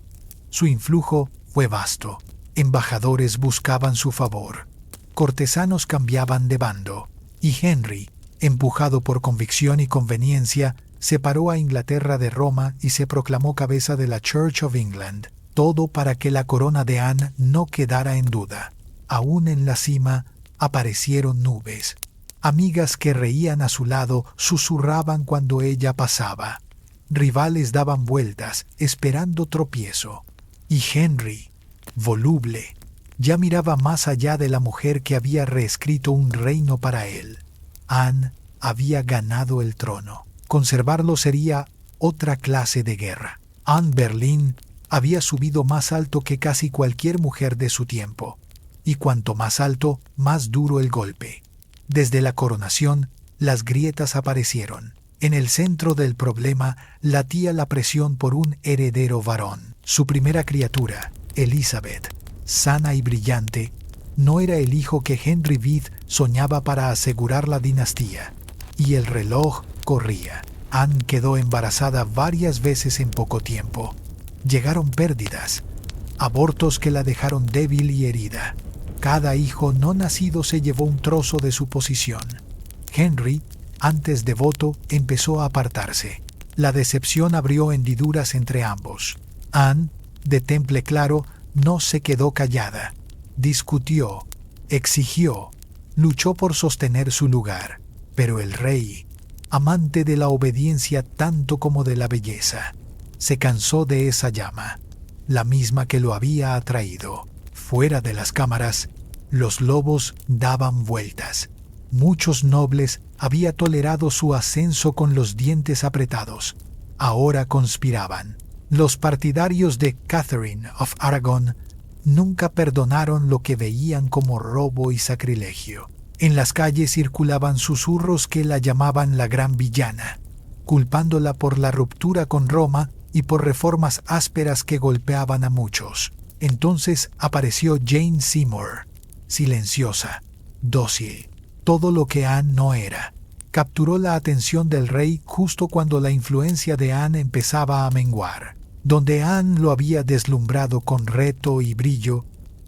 Su influjo fue vasto. Embajadores buscaban su favor. Cortesanos cambiaban de bando. Y Henry, empujado por convicción y conveniencia, separó a Inglaterra de Roma y se proclamó cabeza de la Church of England. Todo para que la corona de Anne no quedara en duda. Aún en la cima aparecieron nubes. Amigas que reían a su lado susurraban cuando ella pasaba. Rivales daban vueltas, esperando tropiezo. Y Henry, voluble, Ya miraba más allá de la mujer que había reescrito un reino para él. Anne había ganado el trono. Conservarlo sería otra clase de guerra. Anne Boleyn había subido más alto que casi cualquier mujer de su tiempo. Y cuanto más alto, más duro el golpe. Desde la coronación, las grietas aparecieron. En el centro del problema latía la presión por un heredero varón. Su primera criatura, Elizabeth, sana y brillante, no era el hijo que Henry VIII soñaba para asegurar la dinastía. Y el reloj corría. Anne quedó embarazada varias veces en poco tiempo. Llegaron pérdidas, abortos que la dejaron débil y herida. Cada hijo no nacido se llevó un trozo de su posición. Henry, antes devoto, empezó a apartarse. La decepción abrió hendiduras entre ambos. Anne, de temple claro, no se quedó callada. Discutió, exigió, luchó por sostener su lugar. Pero el rey, amante de la obediencia tanto como de la belleza, se cansó de esa llama, la misma que lo había atraído. Fuera de las cámaras, los lobos daban vueltas. Muchos nobles habían tolerado su ascenso con los dientes apretados. Ahora conspiraban. Los partidarios de Catherine of Aragon nunca perdonaron lo que veían como robo y sacrilegio. En las calles circulaban susurros que la llamaban la gran villana, culpándola por la ruptura con Roma y por reformas ásperas que golpeaban a muchos. Entonces apareció Jane Seymour, silenciosa, dócil, todo lo que Anne no era. Capturó la atención del rey justo cuando la influencia de Anne empezaba a menguar. Donde Anne lo había deslumbrado con reto y brillo,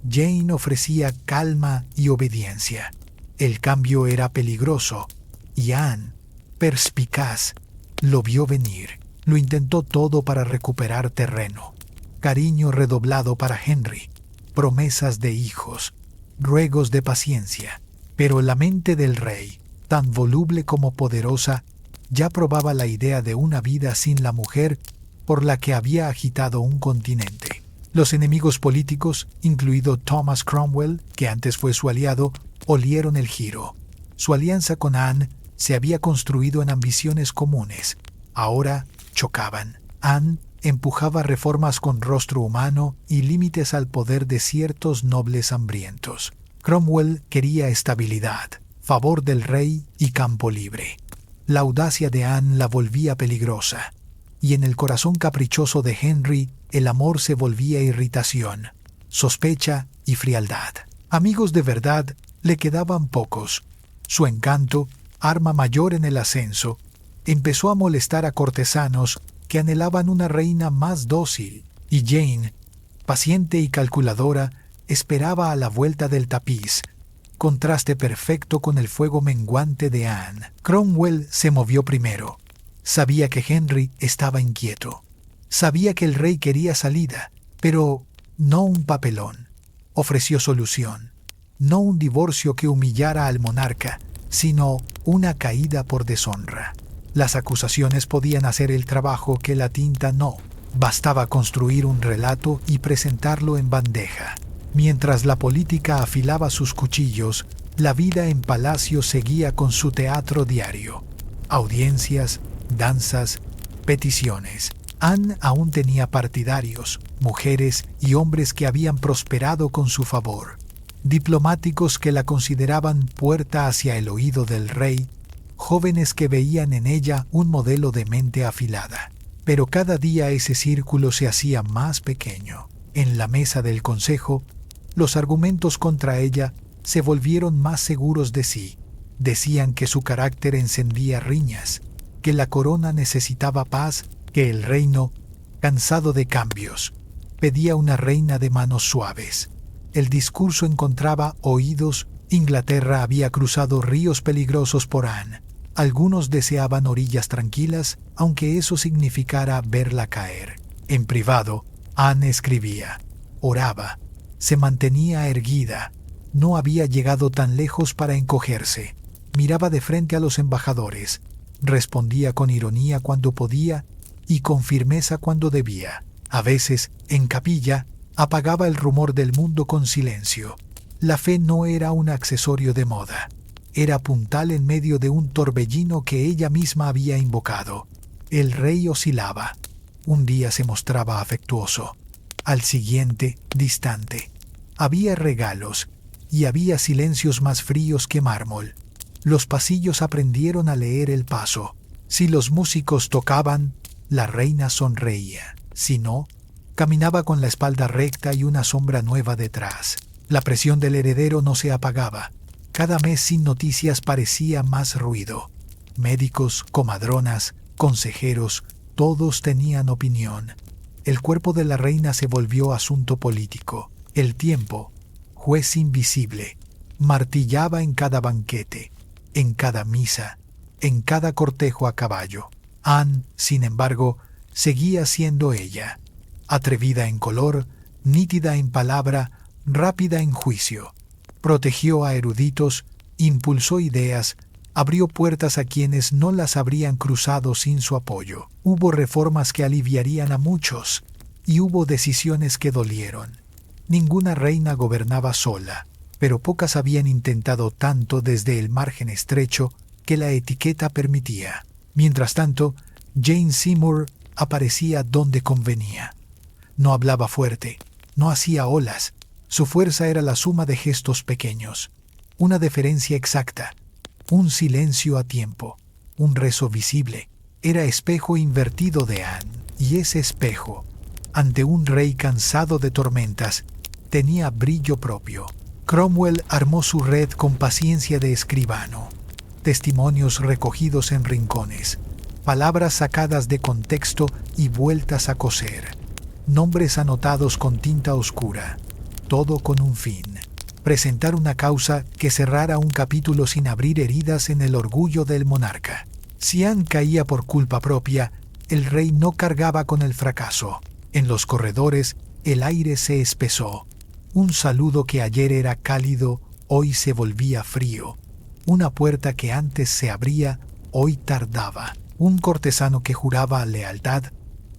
Jane ofrecía calma y obediencia. El cambio era peligroso, y Anne, perspicaz, lo vio venir. Lo intentó todo para recuperar terreno. Cariño redoblado para Henry, promesas de hijos, ruegos de paciencia. Pero la mente del rey, tan voluble como poderosa, ya probaba la idea de una vida sin la mujer por la que había agitado un continente. Los enemigos políticos, incluido Thomas Cromwell, que antes fue su aliado, olieron el giro. Su alianza con Anne se había construido en ambiciones comunes. Ahora chocaban. Anne empujaba reformas con rostro humano y límites al poder de ciertos nobles hambrientos. Cromwell quería estabilidad, favor del rey y campo libre. La audacia de Anne la volvía peligrosa, y en el corazón caprichoso de Henry el amor se volvía irritación, sospecha y frialdad. Amigos de verdad le quedaban pocos. Su encanto, arma mayor en el ascenso, empezó a molestar a cortesanos que anhelaban una reina más dócil, y Jane, paciente y calculadora, esperaba a la vuelta del tapiz, contraste perfecto con el fuego menguante de Anne. Cromwell se movió primero. Sabía que Henry estaba inquieto. Sabía que el rey quería salida, pero no un papelón. Ofreció solución. No un divorcio que humillara al monarca, sino una caída por deshonra. Las acusaciones podían hacer el trabajo que la tinta no. Bastaba construir un relato y presentarlo en bandeja. Mientras la política afilaba sus cuchillos, la vida en palacio seguía con su teatro diario. Audiencias, danzas, peticiones. Anne aún tenía partidarios, mujeres y hombres que habían prosperado con su favor. Diplomáticos que la consideraban puerta hacia el oído del rey, jóvenes que veían en ella un modelo de mente afilada. Pero cada día ese círculo se hacía más pequeño. En la mesa del consejo, los argumentos contra ella se volvieron más seguros de sí. Decían que su carácter encendía riñas, que la corona necesitaba paz, que el reino, cansado de cambios, pedía una reina de manos suaves. El discurso encontraba oídos. Inglaterra había cruzado ríos peligrosos por Anne. Algunos deseaban orillas tranquilas, aunque eso significara verla caer. En privado, Anne escribía, oraba, se mantenía erguida. No había llegado tan lejos para encogerse. Miraba de frente a los embajadores. Respondía con ironía cuando podía y con firmeza cuando debía. A veces, en capilla, Apagaba el rumor del mundo con silencio. La fe no era un accesorio de moda. Era puntal en medio de un torbellino que ella misma había invocado. El rey oscilaba. Un día se mostraba afectuoso. Al siguiente, distante. Había regalos, y había silencios más fríos que mármol. Los pasillos aprendieron a leer el paso. Si los músicos tocaban, la reina sonreía. Si no, caminaba con la espalda recta y una sombra nueva detrás. La presión del heredero no se apagaba. Cada mes sin noticias parecía más ruido. Médicos, comadronas, consejeros, todos tenían opinión. El cuerpo de la reina se volvió asunto político. El tiempo, juez invisible, martillaba en cada banquete, en cada misa, en cada cortejo a caballo. Anne, sin embargo, seguía siendo ella, atrevida en color, nítida en palabra, rápida en juicio. Protegió a eruditos, impulsó ideas, abrió puertas a quienes no las habrían cruzado sin su apoyo. Hubo reformas que aliviarían a muchos, y hubo decisiones que dolieron. Ninguna reina gobernaba sola, pero pocas habían intentado tanto desde el margen estrecho que la etiqueta permitía. Mientras tanto, Jane Seymour aparecía donde convenía. No hablaba fuerte, no hacía olas. Su fuerza era la suma de gestos pequeños, una deferencia exacta, un silencio a tiempo, un rezo visible. Era espejo invertido de Anne, y ese espejo, ante un rey cansado de tormentas, tenía brillo propio. Cromwell armó su red con paciencia de escribano. Testimonios recogidos en rincones, palabras sacadas de contexto y vueltas a coser, nombres anotados con tinta oscura, todo con un fin: presentar una causa que cerrara un capítulo sin abrir heridas en el orgullo del monarca. Si Anne caía por culpa propia, el rey no cargaba con el fracaso. En los corredores, el aire se espesó. Un saludo que ayer era cálido, hoy se volvía frío. Una puerta que antes se abría, hoy tardaba. Un cortesano que juraba lealtad,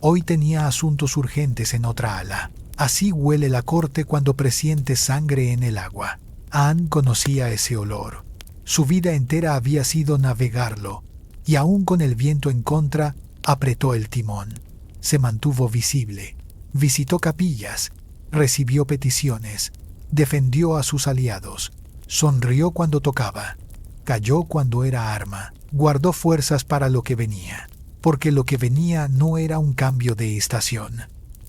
hoy tenía asuntos urgentes en otra ala. Así huele la corte cuando presiente sangre en el agua. Anne conocía ese olor. Su vida entera había sido navegarlo, y aún con el viento en contra, apretó el timón. Se mantuvo visible, visitó capillas, recibió peticiones, defendió a sus aliados, sonrió cuando tocaba, calló cuando era arma, guardó fuerzas para lo que venía, porque lo que venía no era un cambio de estación.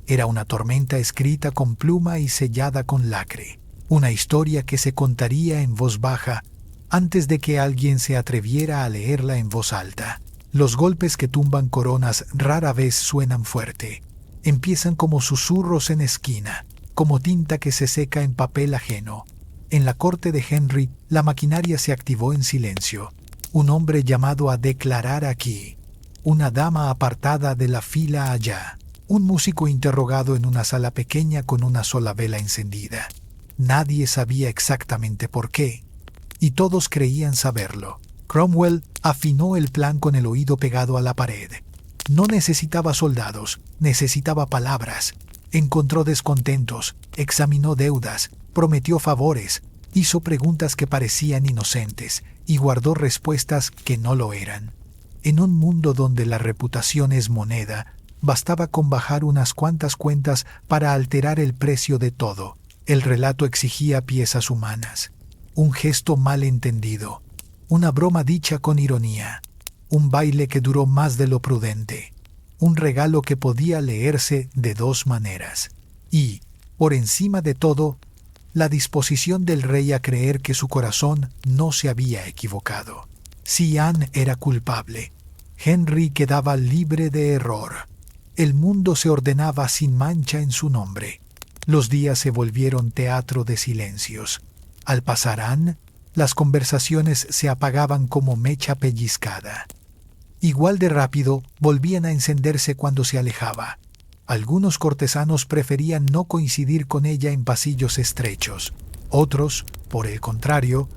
Era una tormenta escrita con pluma y sellada con lacre, una historia que se contaría en voz baja antes de que alguien se atreviera a leerla en voz alta. Los golpes que tumban coronas rara vez suenan fuerte. Empiezan como susurros en esquina, como tinta que se seca en papel ajeno. En la corte de Henry, la maquinaria se activó en silencio. Un hombre llamado a declarar aquí, una dama apartada de la fila allá, un músico interrogado en una sala pequeña con una sola vela encendida. Nadie sabía exactamente por qué, y todos creían saberlo. Cromwell afinó el plan con el oído pegado a la pared. No necesitaba soldados, necesitaba palabras. Encontró descontentos, examinó deudas, prometió favores, hizo preguntas que parecían inocentes y guardó respuestas que no lo eran. En un mundo donde la reputación es moneda, bastaba con bajar unas cuantas cuentas para alterar el precio de todo. El relato exigía piezas humanas, un gesto mal entendido, una broma dicha con ironía, un baile que duró más de lo prudente, un regalo que podía leerse de dos maneras. Y, por encima de todo, la disposición del rey a creer que su corazón no se había equivocado. Si Anne era culpable, Henry quedaba libre de error. El mundo se ordenaba sin mancha en su nombre. Los días se volvieron teatro de silencios. Al pasar Anne, las conversaciones se apagaban como mecha pellizcada. Igual de rápido, volvían a encenderse cuando se alejaba. Algunos cortesanos preferían no coincidir con ella en pasillos estrechos. Otros, por el contrario,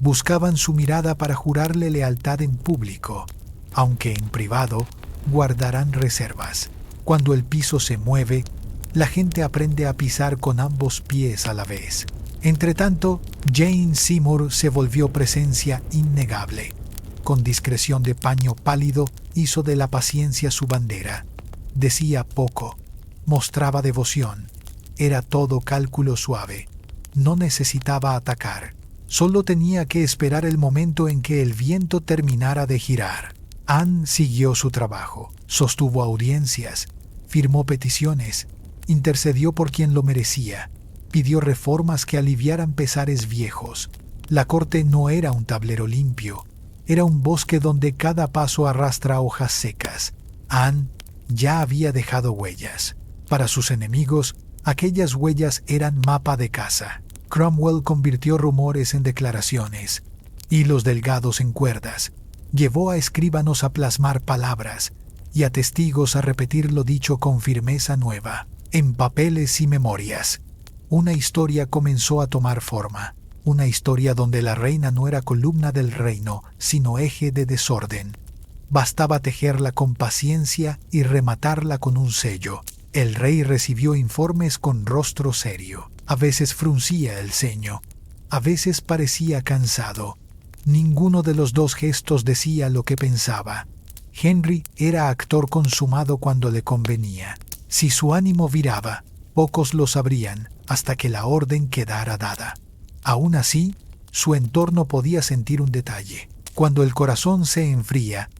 buscaban su mirada para jurarle lealtad en público, aunque en privado guardarán reservas. Cuando el piso se mueve, La gente aprende a pisar con ambos pies a la vez. Entretanto, Jane Seymour se volvió presencia innegable. Con discreción de paño pálido, hizo de la paciencia su bandera. Decía poco, mostraba devoción. Era todo cálculo suave. No necesitaba atacar. Solo tenía que esperar el momento en que el viento terminara de girar. Anne siguió su trabajo, sostuvo audiencias, firmó peticiones, intercedió por quien lo merecía, pidió reformas que aliviaran pesares viejos. La corte no era un tablero limpio, era un bosque donde cada paso arrastra hojas secas. Anne ya había dejado huellas. Para sus enemigos, aquellas huellas eran mapa de casa. Cromwell convirtió rumores en declaraciones, hilos delgados en cuerdas, llevó a escribanos a plasmar palabras y a testigos a repetir lo dicho con firmeza nueva, en papeles y memorias. Una historia comenzó a tomar forma, una historia donde la reina no era columna del reino, sino eje de desorden. Bastaba tejerla con paciencia y rematarla con un sello. El rey recibió informes con rostro serio. A veces fruncía el ceño, a veces parecía cansado. Ninguno de los dos gestos decía lo que pensaba. Henry era actor consumado cuando le convenía. Si su ánimo viraba, pocos lo sabrían hasta que la orden quedara dada. Aún así, su entorno podía sentir un detalle. Cuando el corazón se enfría,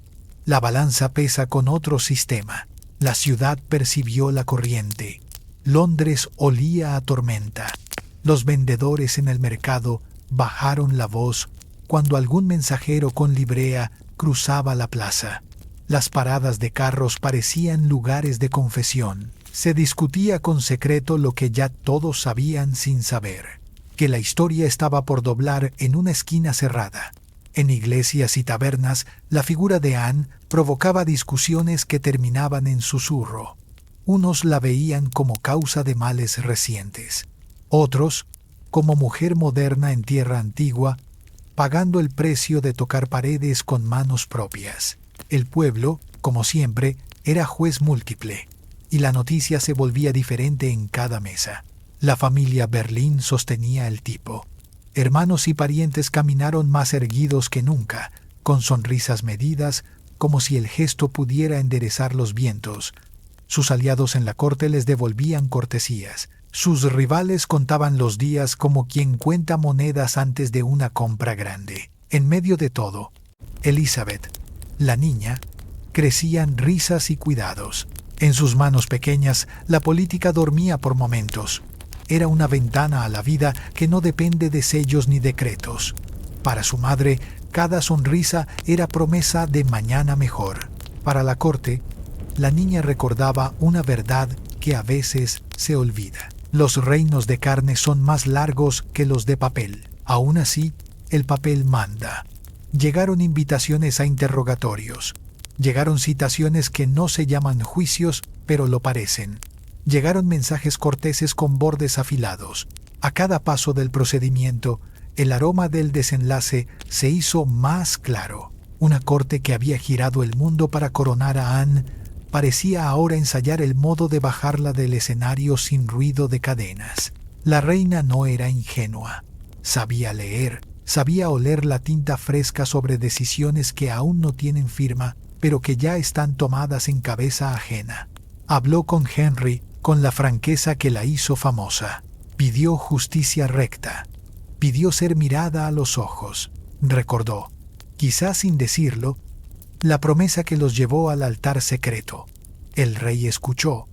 la balanza pesa con otro sistema. La ciudad percibió la corriente. Londres olía a tormenta. Los vendedores en el mercado bajaron la voz cuando algún mensajero con librea cruzaba la plaza. Las paradas de carros parecían lugares de confesión. Se discutía con secreto lo que ya todos sabían sin saber, que la historia estaba por doblar en una esquina cerrada. En iglesias y tabernas, la figura de Anne provocaba discusiones que terminaban en susurro. Unos la veían como causa de males recientes, otros como mujer moderna en tierra antigua, pagando el precio de tocar paredes con manos propias. El pueblo, como siempre, era juez múltiple, y la noticia se volvía diferente en cada mesa. La familia Berlín sostenía el tipo. Hermanos y parientes caminaron más erguidos que nunca, con sonrisas medidas, como si el gesto pudiera enderezar los vientos. Sus aliados en la corte les devolvían cortesías. Sus rivales contaban los días como quien cuenta monedas antes de una compra grande. En medio de todo, Elizabeth, la niña, crecían risas y cuidados. En sus manos pequeñas, la política dormía por momentos. Era una ventana a la vida que no depende de sellos ni decretos. Para su madre, cada sonrisa era promesa de mañana mejor. Para la corte, la niña recordaba una verdad que a veces se olvida. Los reinos de carne son más largos que los de papel. Aún así, el papel manda. Llegaron invitaciones a interrogatorios. Llegaron citaciones que no se llaman juicios, pero lo parecen. Llegaron mensajes corteses con bordes afilados. A cada paso del procedimiento, el aroma del desenlace se hizo más claro. Una corte que había girado el mundo para coronar a Anne parecía ahora ensayar el modo de bajarla del escenario sin ruido de cadenas. La reina no era ingenua. Sabía leer, sabía oler la tinta fresca sobre decisiones que aún no tienen firma, pero que ya están tomadas en cabeza ajena. Habló con Henry con la franqueza que la hizo famosa. Pidió justicia recta. Pidió ser mirada a los ojos. Recordó, quizás sin decirlo, la promesa que los llevó al altar secreto. El rey escuchó,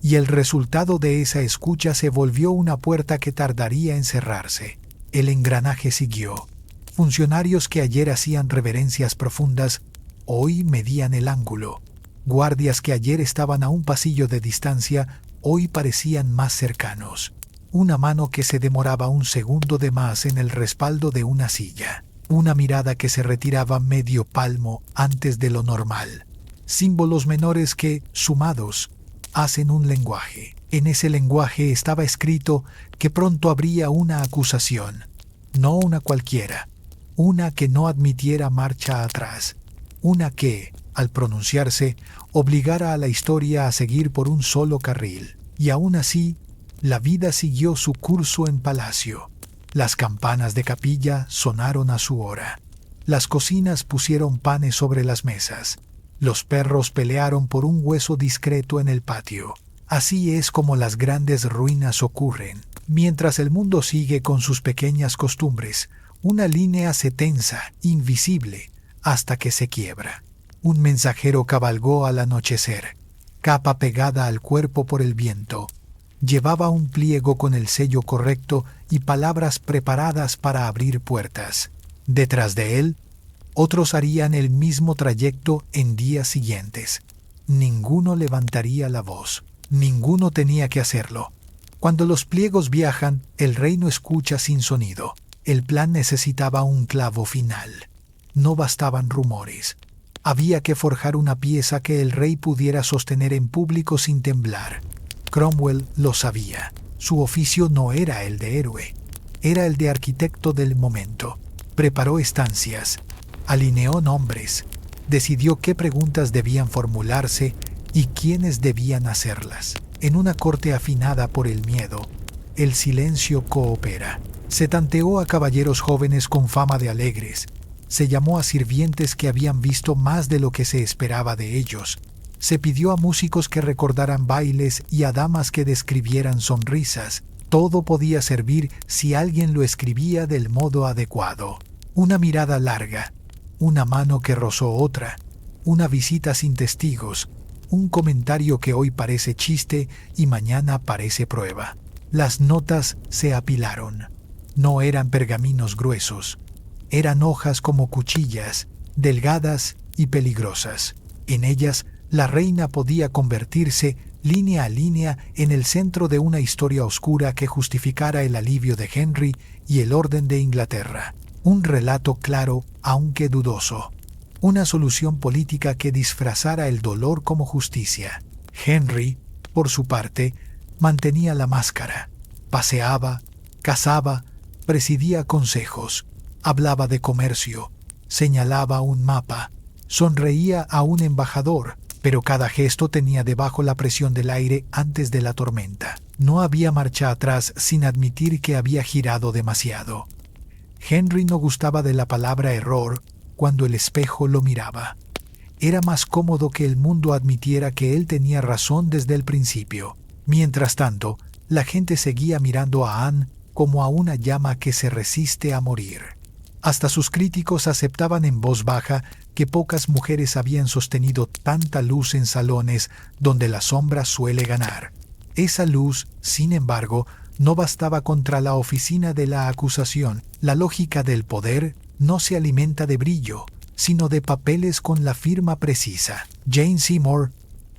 y el resultado de esa escucha se volvió una puerta que tardaría en cerrarse. El engranaje siguió. Funcionarios que ayer hacían reverencias profundas, hoy medían el ángulo. Guardias que ayer estaban a un pasillo de distancia, hoy parecían más cercanos. Una mano que se demoraba un segundo de más en el respaldo de una silla. Una mirada que se retiraba medio palmo antes de lo normal. Símbolos menores que, sumados, hacen un lenguaje. En ese lenguaje estaba escrito que pronto habría una acusación. No una cualquiera. Una que no admitiera marcha atrás. Una que, al pronunciarse, obligara a la historia a seguir por un solo carril. Y aún así, la vida siguió su curso en palacio. Las campanas de capilla sonaron a su hora. Las cocinas pusieron panes sobre las mesas. Los perros pelearon por un hueso discreto en el patio. Así es como las grandes ruinas ocurren. Mientras el mundo sigue con sus pequeñas costumbres, una línea se tensa, invisible, hasta que se quiebra. Un mensajero cabalgó al anochecer, capa pegada al cuerpo por el viento. Llevaba un pliego con el sello correcto y palabras preparadas para abrir puertas. Detrás de él, otros harían el mismo trayecto en días siguientes. Ninguno levantaría la voz. Ninguno tenía que hacerlo. Cuando los pliegos viajan, el rey no escucha sin sonido. El plan necesitaba un clavo final. No bastaban rumores. Había que forjar una pieza que el rey pudiera sostener en público sin temblar. Cromwell lo sabía. Su oficio no era el de héroe, era el de arquitecto del momento. Preparó estancias, alineó nombres, decidió qué preguntas debían formularse y quiénes debían hacerlas. En una corte afinada por el miedo, el silencio coopera. Se tanteó a caballeros jóvenes con fama de alegres. Se llamó a sirvientes que habían visto más de lo que se esperaba de ellos. Se pidió a músicos que recordaran bailes y a damas que describieran sonrisas. Todo podía servir si alguien lo escribía del modo adecuado. Una mirada larga, una mano que rozó otra, una visita sin testigos, un comentario que hoy parece chiste y mañana parece prueba. Las notas se apilaron. No eran pergaminos gruesos. Eran hojas como cuchillas, delgadas y peligrosas. En ellas, la reina podía convertirse, línea a línea, en el centro de una historia oscura que justificara el alivio de Henry y el orden de Inglaterra. Un relato claro, aunque dudoso. Una solución política que disfrazara el dolor como justicia. Henry, por su parte, mantenía la máscara. Paseaba, cazaba, presidía consejos, hablaba de comercio, señalaba un mapa, sonreía a un embajador, pero cada gesto tenía debajo la presión del aire antes de la tormenta. No había marcha atrás sin admitir que había girado demasiado. Henry no gustaba de la palabra error cuando el espejo lo miraba. Era más cómodo que el mundo admitiera que él tenía razón desde el principio. Mientras tanto, la gente seguía mirando a Anne como a una llama que se resiste a morir. Hasta sus críticos aceptaban en voz baja que pocas mujeres habían sostenido tanta luz en salones donde la sombra suele ganar. Esa luz, sin embargo, no bastaba contra la oficina de la acusación. La lógica del poder no se alimenta de brillo, sino de papeles con la firma precisa. Jane Seymour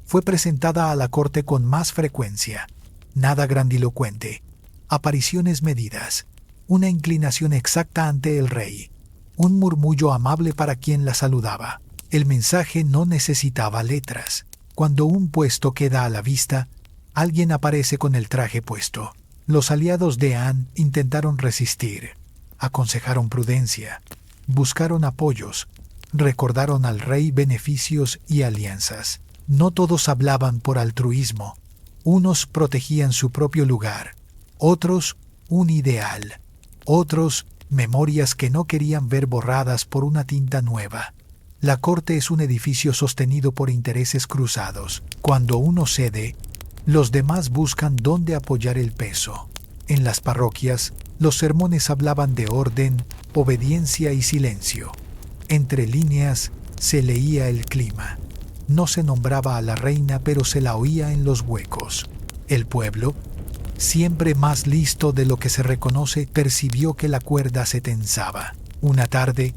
fue presentada a la corte con más frecuencia. Nada grandilocuente. Apariciones medidas. Una inclinación exacta ante el rey. Un murmullo amable para quien la saludaba. El mensaje no necesitaba letras. Cuando un puesto queda a la vista, alguien aparece con el traje puesto. Los aliados de Anne intentaron resistir. Aconsejaron prudencia. Buscaron apoyos. Recordaron al rey beneficios y alianzas. No todos hablaban por altruismo. Unos protegían su propio lugar. Otros, un ideal. Otros, memorias que no querían ver borradas por una tinta nueva. La corte es un edificio sostenido por intereses cruzados. Cuando uno cede, los demás buscan dónde apoyar el peso. En las parroquias, los sermones hablaban de orden, obediencia y silencio. Entre líneas, se leía el clima. No se nombraba a la reina, pero se la oía en los huecos. El pueblo, siempre más listo de lo que se reconoce, percibió que la cuerda se tensaba. Una tarde,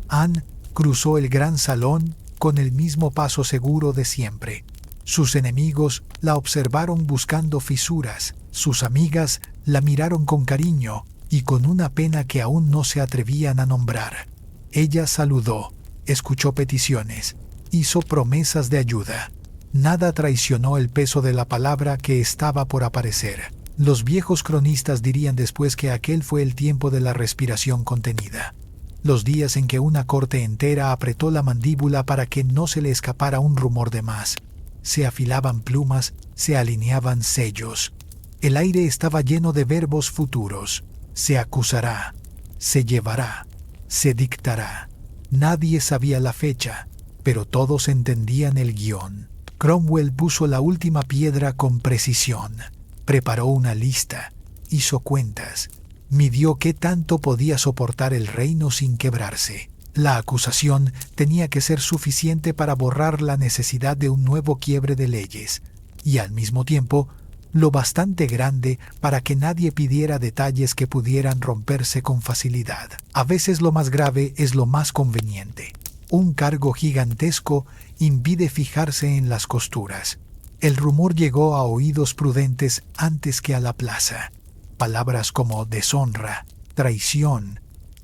Anne cruzó el gran salón con el mismo paso seguro de siempre. Sus enemigos la observaron buscando fisuras. Sus amigas la miraron con cariño y con una pena que aún no se atrevían a nombrar. Ella saludó, escuchó peticiones, hizo promesas de ayuda. Nada traicionó el peso de la palabra que estaba por aparecer. Los viejos cronistas dirían después que aquel fue el tiempo de la respiración contenida. Los días en que una corte entera apretó la mandíbula para que no se le escapara un rumor de más. se afilaban plumas, se alineaban sellos. El aire estaba lleno de verbos futuros. Se acusará, se llevará, se dictará. Nadie sabía la fecha, pero todos entendían el guión. Cromwell puso la última piedra con precisión. Preparó una lista, hizo cuentas, midió qué tanto podía soportar el reino sin quebrarse. La acusación tenía que ser suficiente para borrar la necesidad de un nuevo quiebre de leyes, y al mismo tiempo lo bastante grande para que nadie pidiera detalles que pudieran romperse con facilidad. A veces lo más grave es lo más conveniente. Un cargo gigantesco impide fijarse en las costuras. El rumor llegó a oídos prudentes antes que a la plaza. Palabras como deshonra, traición,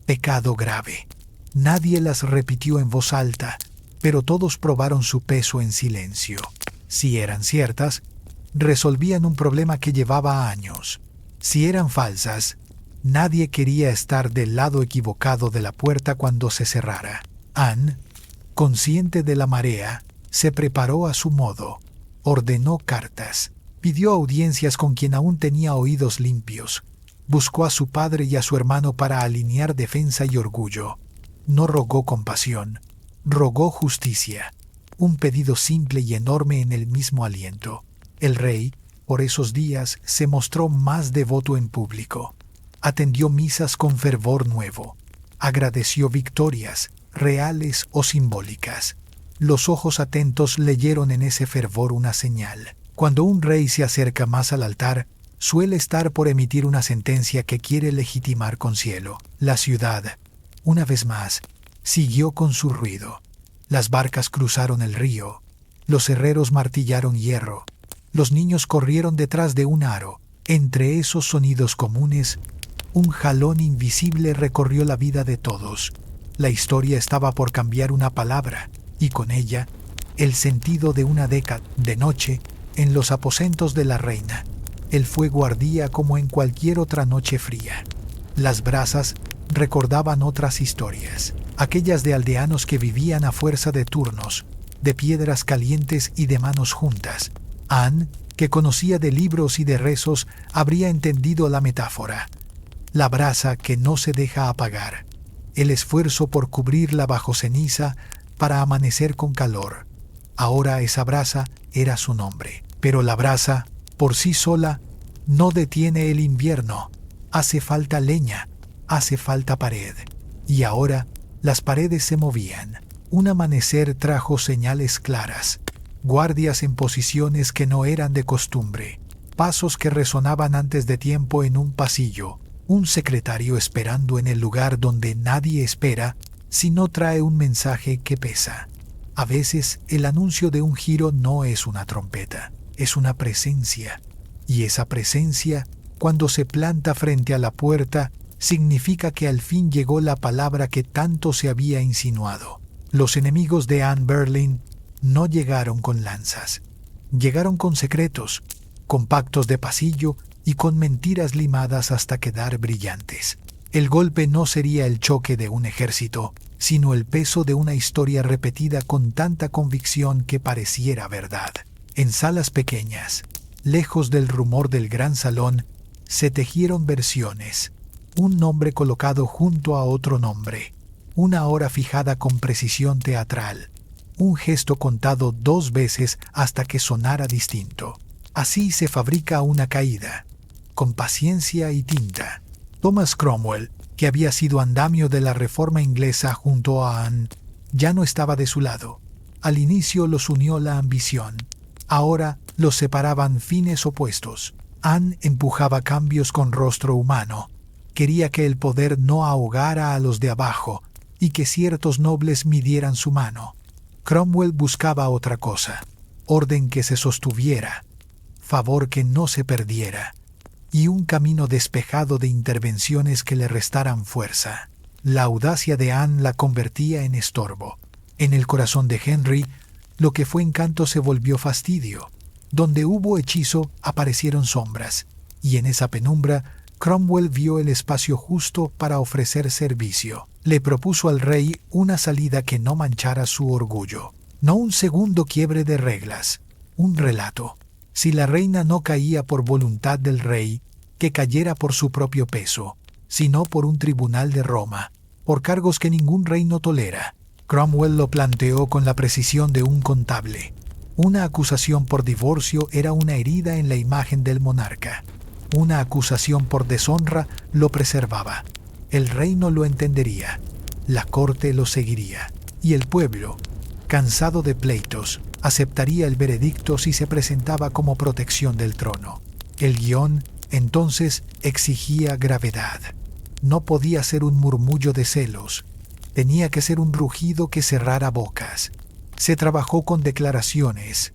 pecado grave. Nadie las repitió en voz alta, pero todos probaron su peso en silencio. Si eran ciertas, resolvían un problema que llevaba años. Si eran falsas, nadie quería estar del lado equivocado de la puerta cuando se cerrara. Anne, consciente de la marea, se preparó a su modo. Ordenó cartas. Pidió audiencias con quien aún tenía oídos limpios. Buscó a su padre y a su hermano para alinear defensa y orgullo. No rogó compasión, rogó justicia. Un pedido simple y enorme en el mismo aliento. El rey, por esos días, se mostró más devoto en público. Atendió misas con fervor nuevo. Agradeció victorias, reales o simbólicas. Los ojos atentos leyeron en ese fervor una señal. Cuando un rey se acerca más al altar, suele estar por emitir una sentencia que quiere legitimar con cielo. La ciudad, una vez más, siguió con su ruido. Las barcas cruzaron el río. Los herreros martillaron hierro. Los niños corrieron detrás de un aro. Entre esos sonidos comunes, un jalón invisible recorrió la vida de todos. La historia estaba por cambiar una palabra, y con ella, el sentido de una década. De noche, en los aposentos de la reina, el fuego ardía como en cualquier otra noche fría. Las brasas recordaban otras historias, aquellas de aldeanos que vivían a fuerza de turnos, de piedras calientes y de manos juntas. Anne, que conocía de libros y de rezos, habría entendido la metáfora. La brasa que no se deja apagar, el esfuerzo por cubrirla bajo ceniza para amanecer con calor. Ahora esa brasa era su nombre. Pero la brasa, por sí sola, no detiene el invierno. Hace falta leña, hace falta pared. Y ahora las paredes se movían. Un amanecer trajo señales claras. Guardias en posiciones que no eran de costumbre. Pasos que resonaban antes de tiempo en un pasillo. Un secretario esperando en el lugar donde nadie espera si no trae un mensaje que pesa. A veces el anuncio de un giro no es una trompeta, es una presencia. Y esa presencia, cuando se planta frente a la puerta, significa que al fin llegó la palabra que tanto se había insinuado. Los enemigos de Anne Boleyn no llegaron con lanzas. Llegaron con secretos, con pactos de pasillo y con mentiras limadas hasta quedar brillantes. El golpe no sería el choque de un ejército, sino el peso de una historia repetida con tanta convicción que pareciera verdad. En salas pequeñas, lejos del rumor del gran salón, se tejieron versiones. Un nombre colocado junto a otro nombre. Una hora fijada con precisión teatral. Un gesto contado 2 veces hasta que sonara distinto. Así se fabrica una caída. Con paciencia y tinta. Thomas Cromwell, que había sido andamio de la reforma inglesa junto a Anne, ya no estaba de su lado. Al inicio los unió la ambición. Ahora los separaban fines opuestos. Anne empujaba cambios con rostro humano. Quería que el poder no ahogara a los de abajo y que ciertos nobles midieran su mano. Cromwell buscaba otra cosa. Orden que se sostuviera. Favor que no se perdiera. Y un camino despejado de intervenciones que le restaran fuerza. La audacia de Anne la convertía en estorbo. En el corazón de Henry, lo que fue encanto se volvió fastidio. Donde hubo hechizo, aparecieron sombras. Y en esa penumbra, Cromwell vio el espacio justo para ofrecer servicio. Le propuso al rey una salida que no manchara su orgullo. No un segundo quiebre de reglas. un relato. Si la reina no caía por voluntad del rey, que cayera por su propio peso, sino por un tribunal de Roma, por cargos que ningún reino tolera. Cromwell lo planteó con la precisión de un contable. Una acusación por divorcio era una herida en la imagen del monarca. Una acusación por deshonra lo preservaba. El reino lo entendería, la corte lo seguiría, y el pueblo, cansado de pleitos, aceptaría el veredicto si se presentaba como protección del trono. El guión, entonces, exigía gravedad. No podía ser un murmullo de celos, tenía que ser un rugido que cerrara bocas. Se trabajó con declaraciones,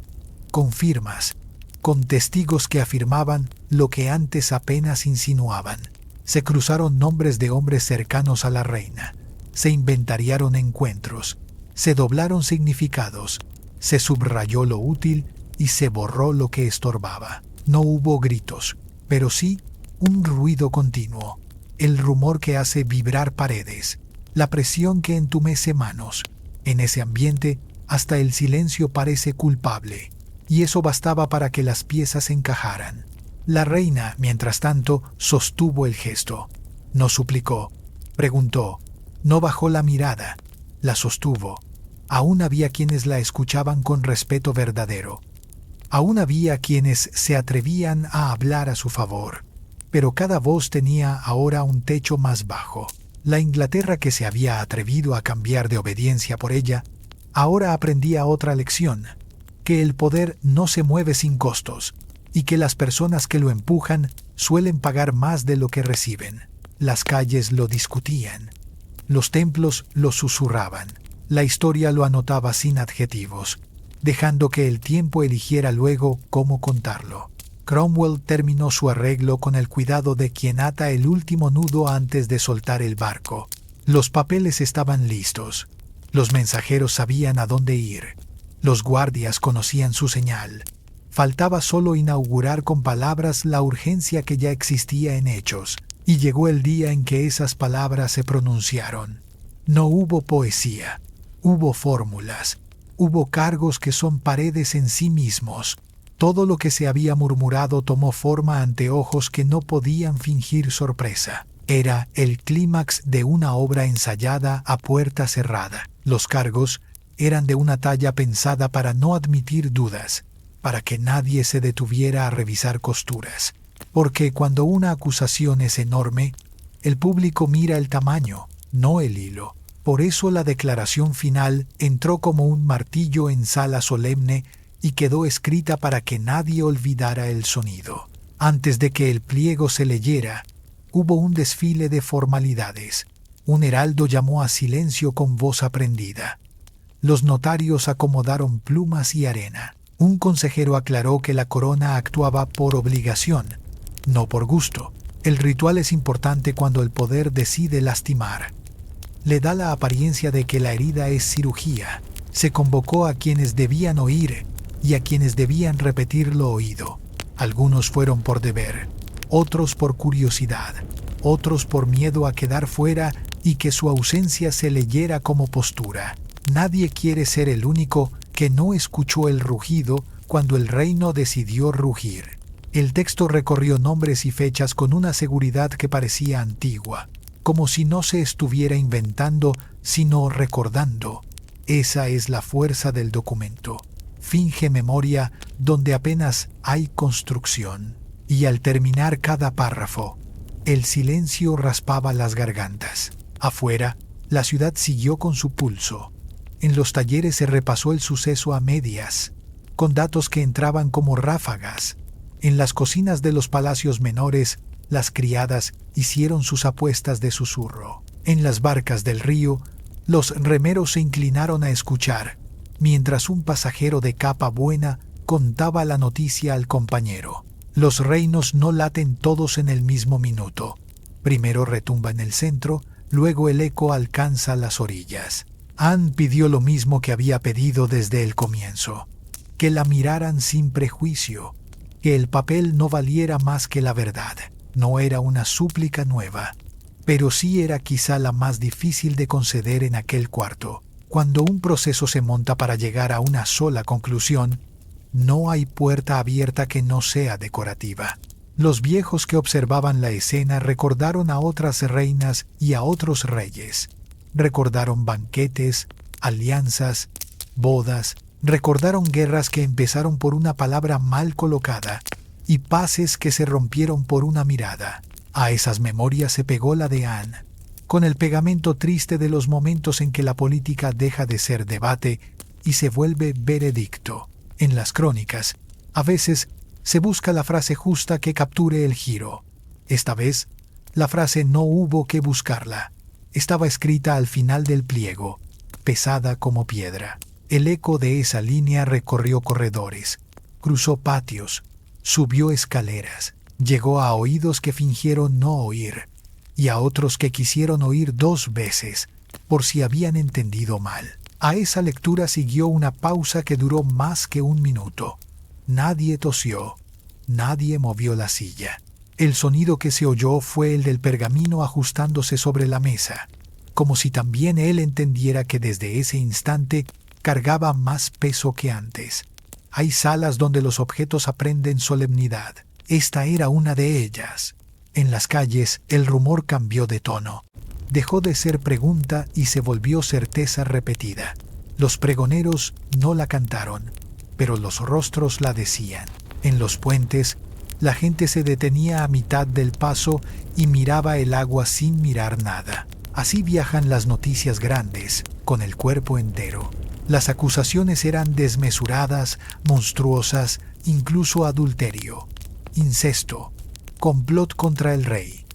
con firmas, con testigos que afirmaban lo que antes apenas insinuaban. Se cruzaron nombres de hombres cercanos a la reina, se inventariaron encuentros, se doblaron significados, se subrayó lo útil y se borró lo que estorbaba. No hubo gritos, pero sí un ruido continuo, el rumor que hace vibrar paredes, la presión que entumece manos. En ese ambiente, hasta el silencio parece culpable, y eso bastaba para que las piezas encajaran. La reina, mientras tanto, sostuvo el gesto. No suplicó, preguntó, no bajó la mirada, la sostuvo. Aún había quienes la escuchaban con respeto verdadero. Aún había quienes se atrevían a hablar a su favor. Pero cada voz tenía ahora un techo más bajo. La Inglaterra que se había atrevido a cambiar de obediencia por ella, ahora aprendía otra lección, que el poder no se mueve sin costos, y que las personas que lo empujan suelen pagar más de lo que reciben. Las calles lo discutían, los templos lo susurraban, la historia lo anotaba sin adjetivos, dejando que el tiempo eligiera luego cómo contarlo. Cromwell terminó su arreglo con el cuidado de quien ata el último nudo antes de soltar el barco. Los papeles estaban listos. Los mensajeros sabían a dónde ir. Los guardias conocían su señal. Faltaba solo inaugurar con palabras la urgencia que ya existía en hechos, y llegó el día en que esas palabras se pronunciaron. No hubo poesía, hubo fórmulas, hubo cargos que son paredes en sí mismos. Todo lo que se había murmurado tomó forma ante ojos que no podían fingir sorpresa. Era el clímax de una obra ensayada a puerta cerrada. Los cargos eran de una talla pensada para no admitir dudas, para que nadie se detuviera a revisar costuras. Porque cuando una acusación es enorme, el público mira el tamaño, no el hilo. Por eso la declaración final entró como un martillo en sala solemne y quedó escrita para que nadie olvidara el sonido. Antes de que el pliego se leyera, hubo un desfile de formalidades. Un heraldo llamó a silencio con voz aprendida. Los notarios acomodaron plumas y arena. Un consejero aclaró que la corona actuaba por obligación, no por gusto. El ritual es importante cuando el poder decide lastimar. Le da la apariencia de que la herida es cirugía. Se convocó a quienes debían oír y a quienes debían repetir lo oído. Algunos fueron por deber, otros por curiosidad, otros por miedo a quedar fuera y que su ausencia se leyera como postura. Nadie quiere ser el único que no escuchó el rugido cuando el reino decidió rugir. El texto recorrió nombres y fechas con una seguridad que parecía antigua, como si no se estuviera inventando, sino recordando. Esa es la fuerza del documento. Finge memoria donde apenas hay construcción. Y al terminar cada párrafo, el silencio raspaba las gargantas. Afuera, la ciudad siguió con su pulso. En los talleres se repasó el suceso a medias, con datos que entraban como ráfagas. En las cocinas de los palacios menores, las criadas hicieron sus apuestas de susurro. En las barcas del río, los remeros se inclinaron a escuchar, mientras un pasajero de capa buena contaba la noticia al compañero. Los reinos no laten todos en el mismo minuto. Primero retumba en el centro, luego el eco alcanza las orillas. Anne pidió lo mismo que había pedido desde el comienzo, que la miraran sin prejuicio, que el papel no valiera más que la verdad. No era una súplica nueva, pero sí era quizá la más difícil de conceder en aquel cuarto. Cuando un proceso se monta para llegar a una sola conclusión, No hay puerta abierta que no sea decorativa. Los viejos que observaban la escena recordaron a otras reinas y a otros reyes. Recordaron banquetes, alianzas, bodas. Recordaron guerras que empezaron por una palabra mal colocada y paces que se rompieron por una mirada. A esas memorias se pegó la de Anne, con el pegamento triste de los momentos en que la política deja de ser debate y se vuelve veredicto. En las crónicas, a veces se busca la frase justa que capture el giro. Esta vez, la frase no hubo que buscarla. Estaba escrita al final del pliego, pesada como piedra. El eco de esa línea recorrió corredores, cruzó patios, subió escaleras, llegó a oídos que fingieron no oír, y a otros que quisieron oír 2 veces, por si habían entendido mal. A esa lectura siguió una pausa que duró más que 1 minuto. Nadie tosió, nadie movió la silla. El sonido que se oyó fue el del pergamino ajustándose sobre la mesa, como si también él entendiera que desde ese instante cargaba más peso que antes. Hay salas donde los objetos aprenden solemnidad. Esta era una de ellas. En las calles el rumor cambió de tono. Dejó de ser pregunta y se volvió certeza repetida. Los pregoneros no la cantaron, pero los rostros la decían. En los puentes, la gente se detenía a mitad del paso y miraba el agua sin mirar nada. Así viajan las noticias grandes, con el cuerpo entero. Las acusaciones eran desmesuradas, monstruosas, incluso adulterio, incesto, complot contra el rey.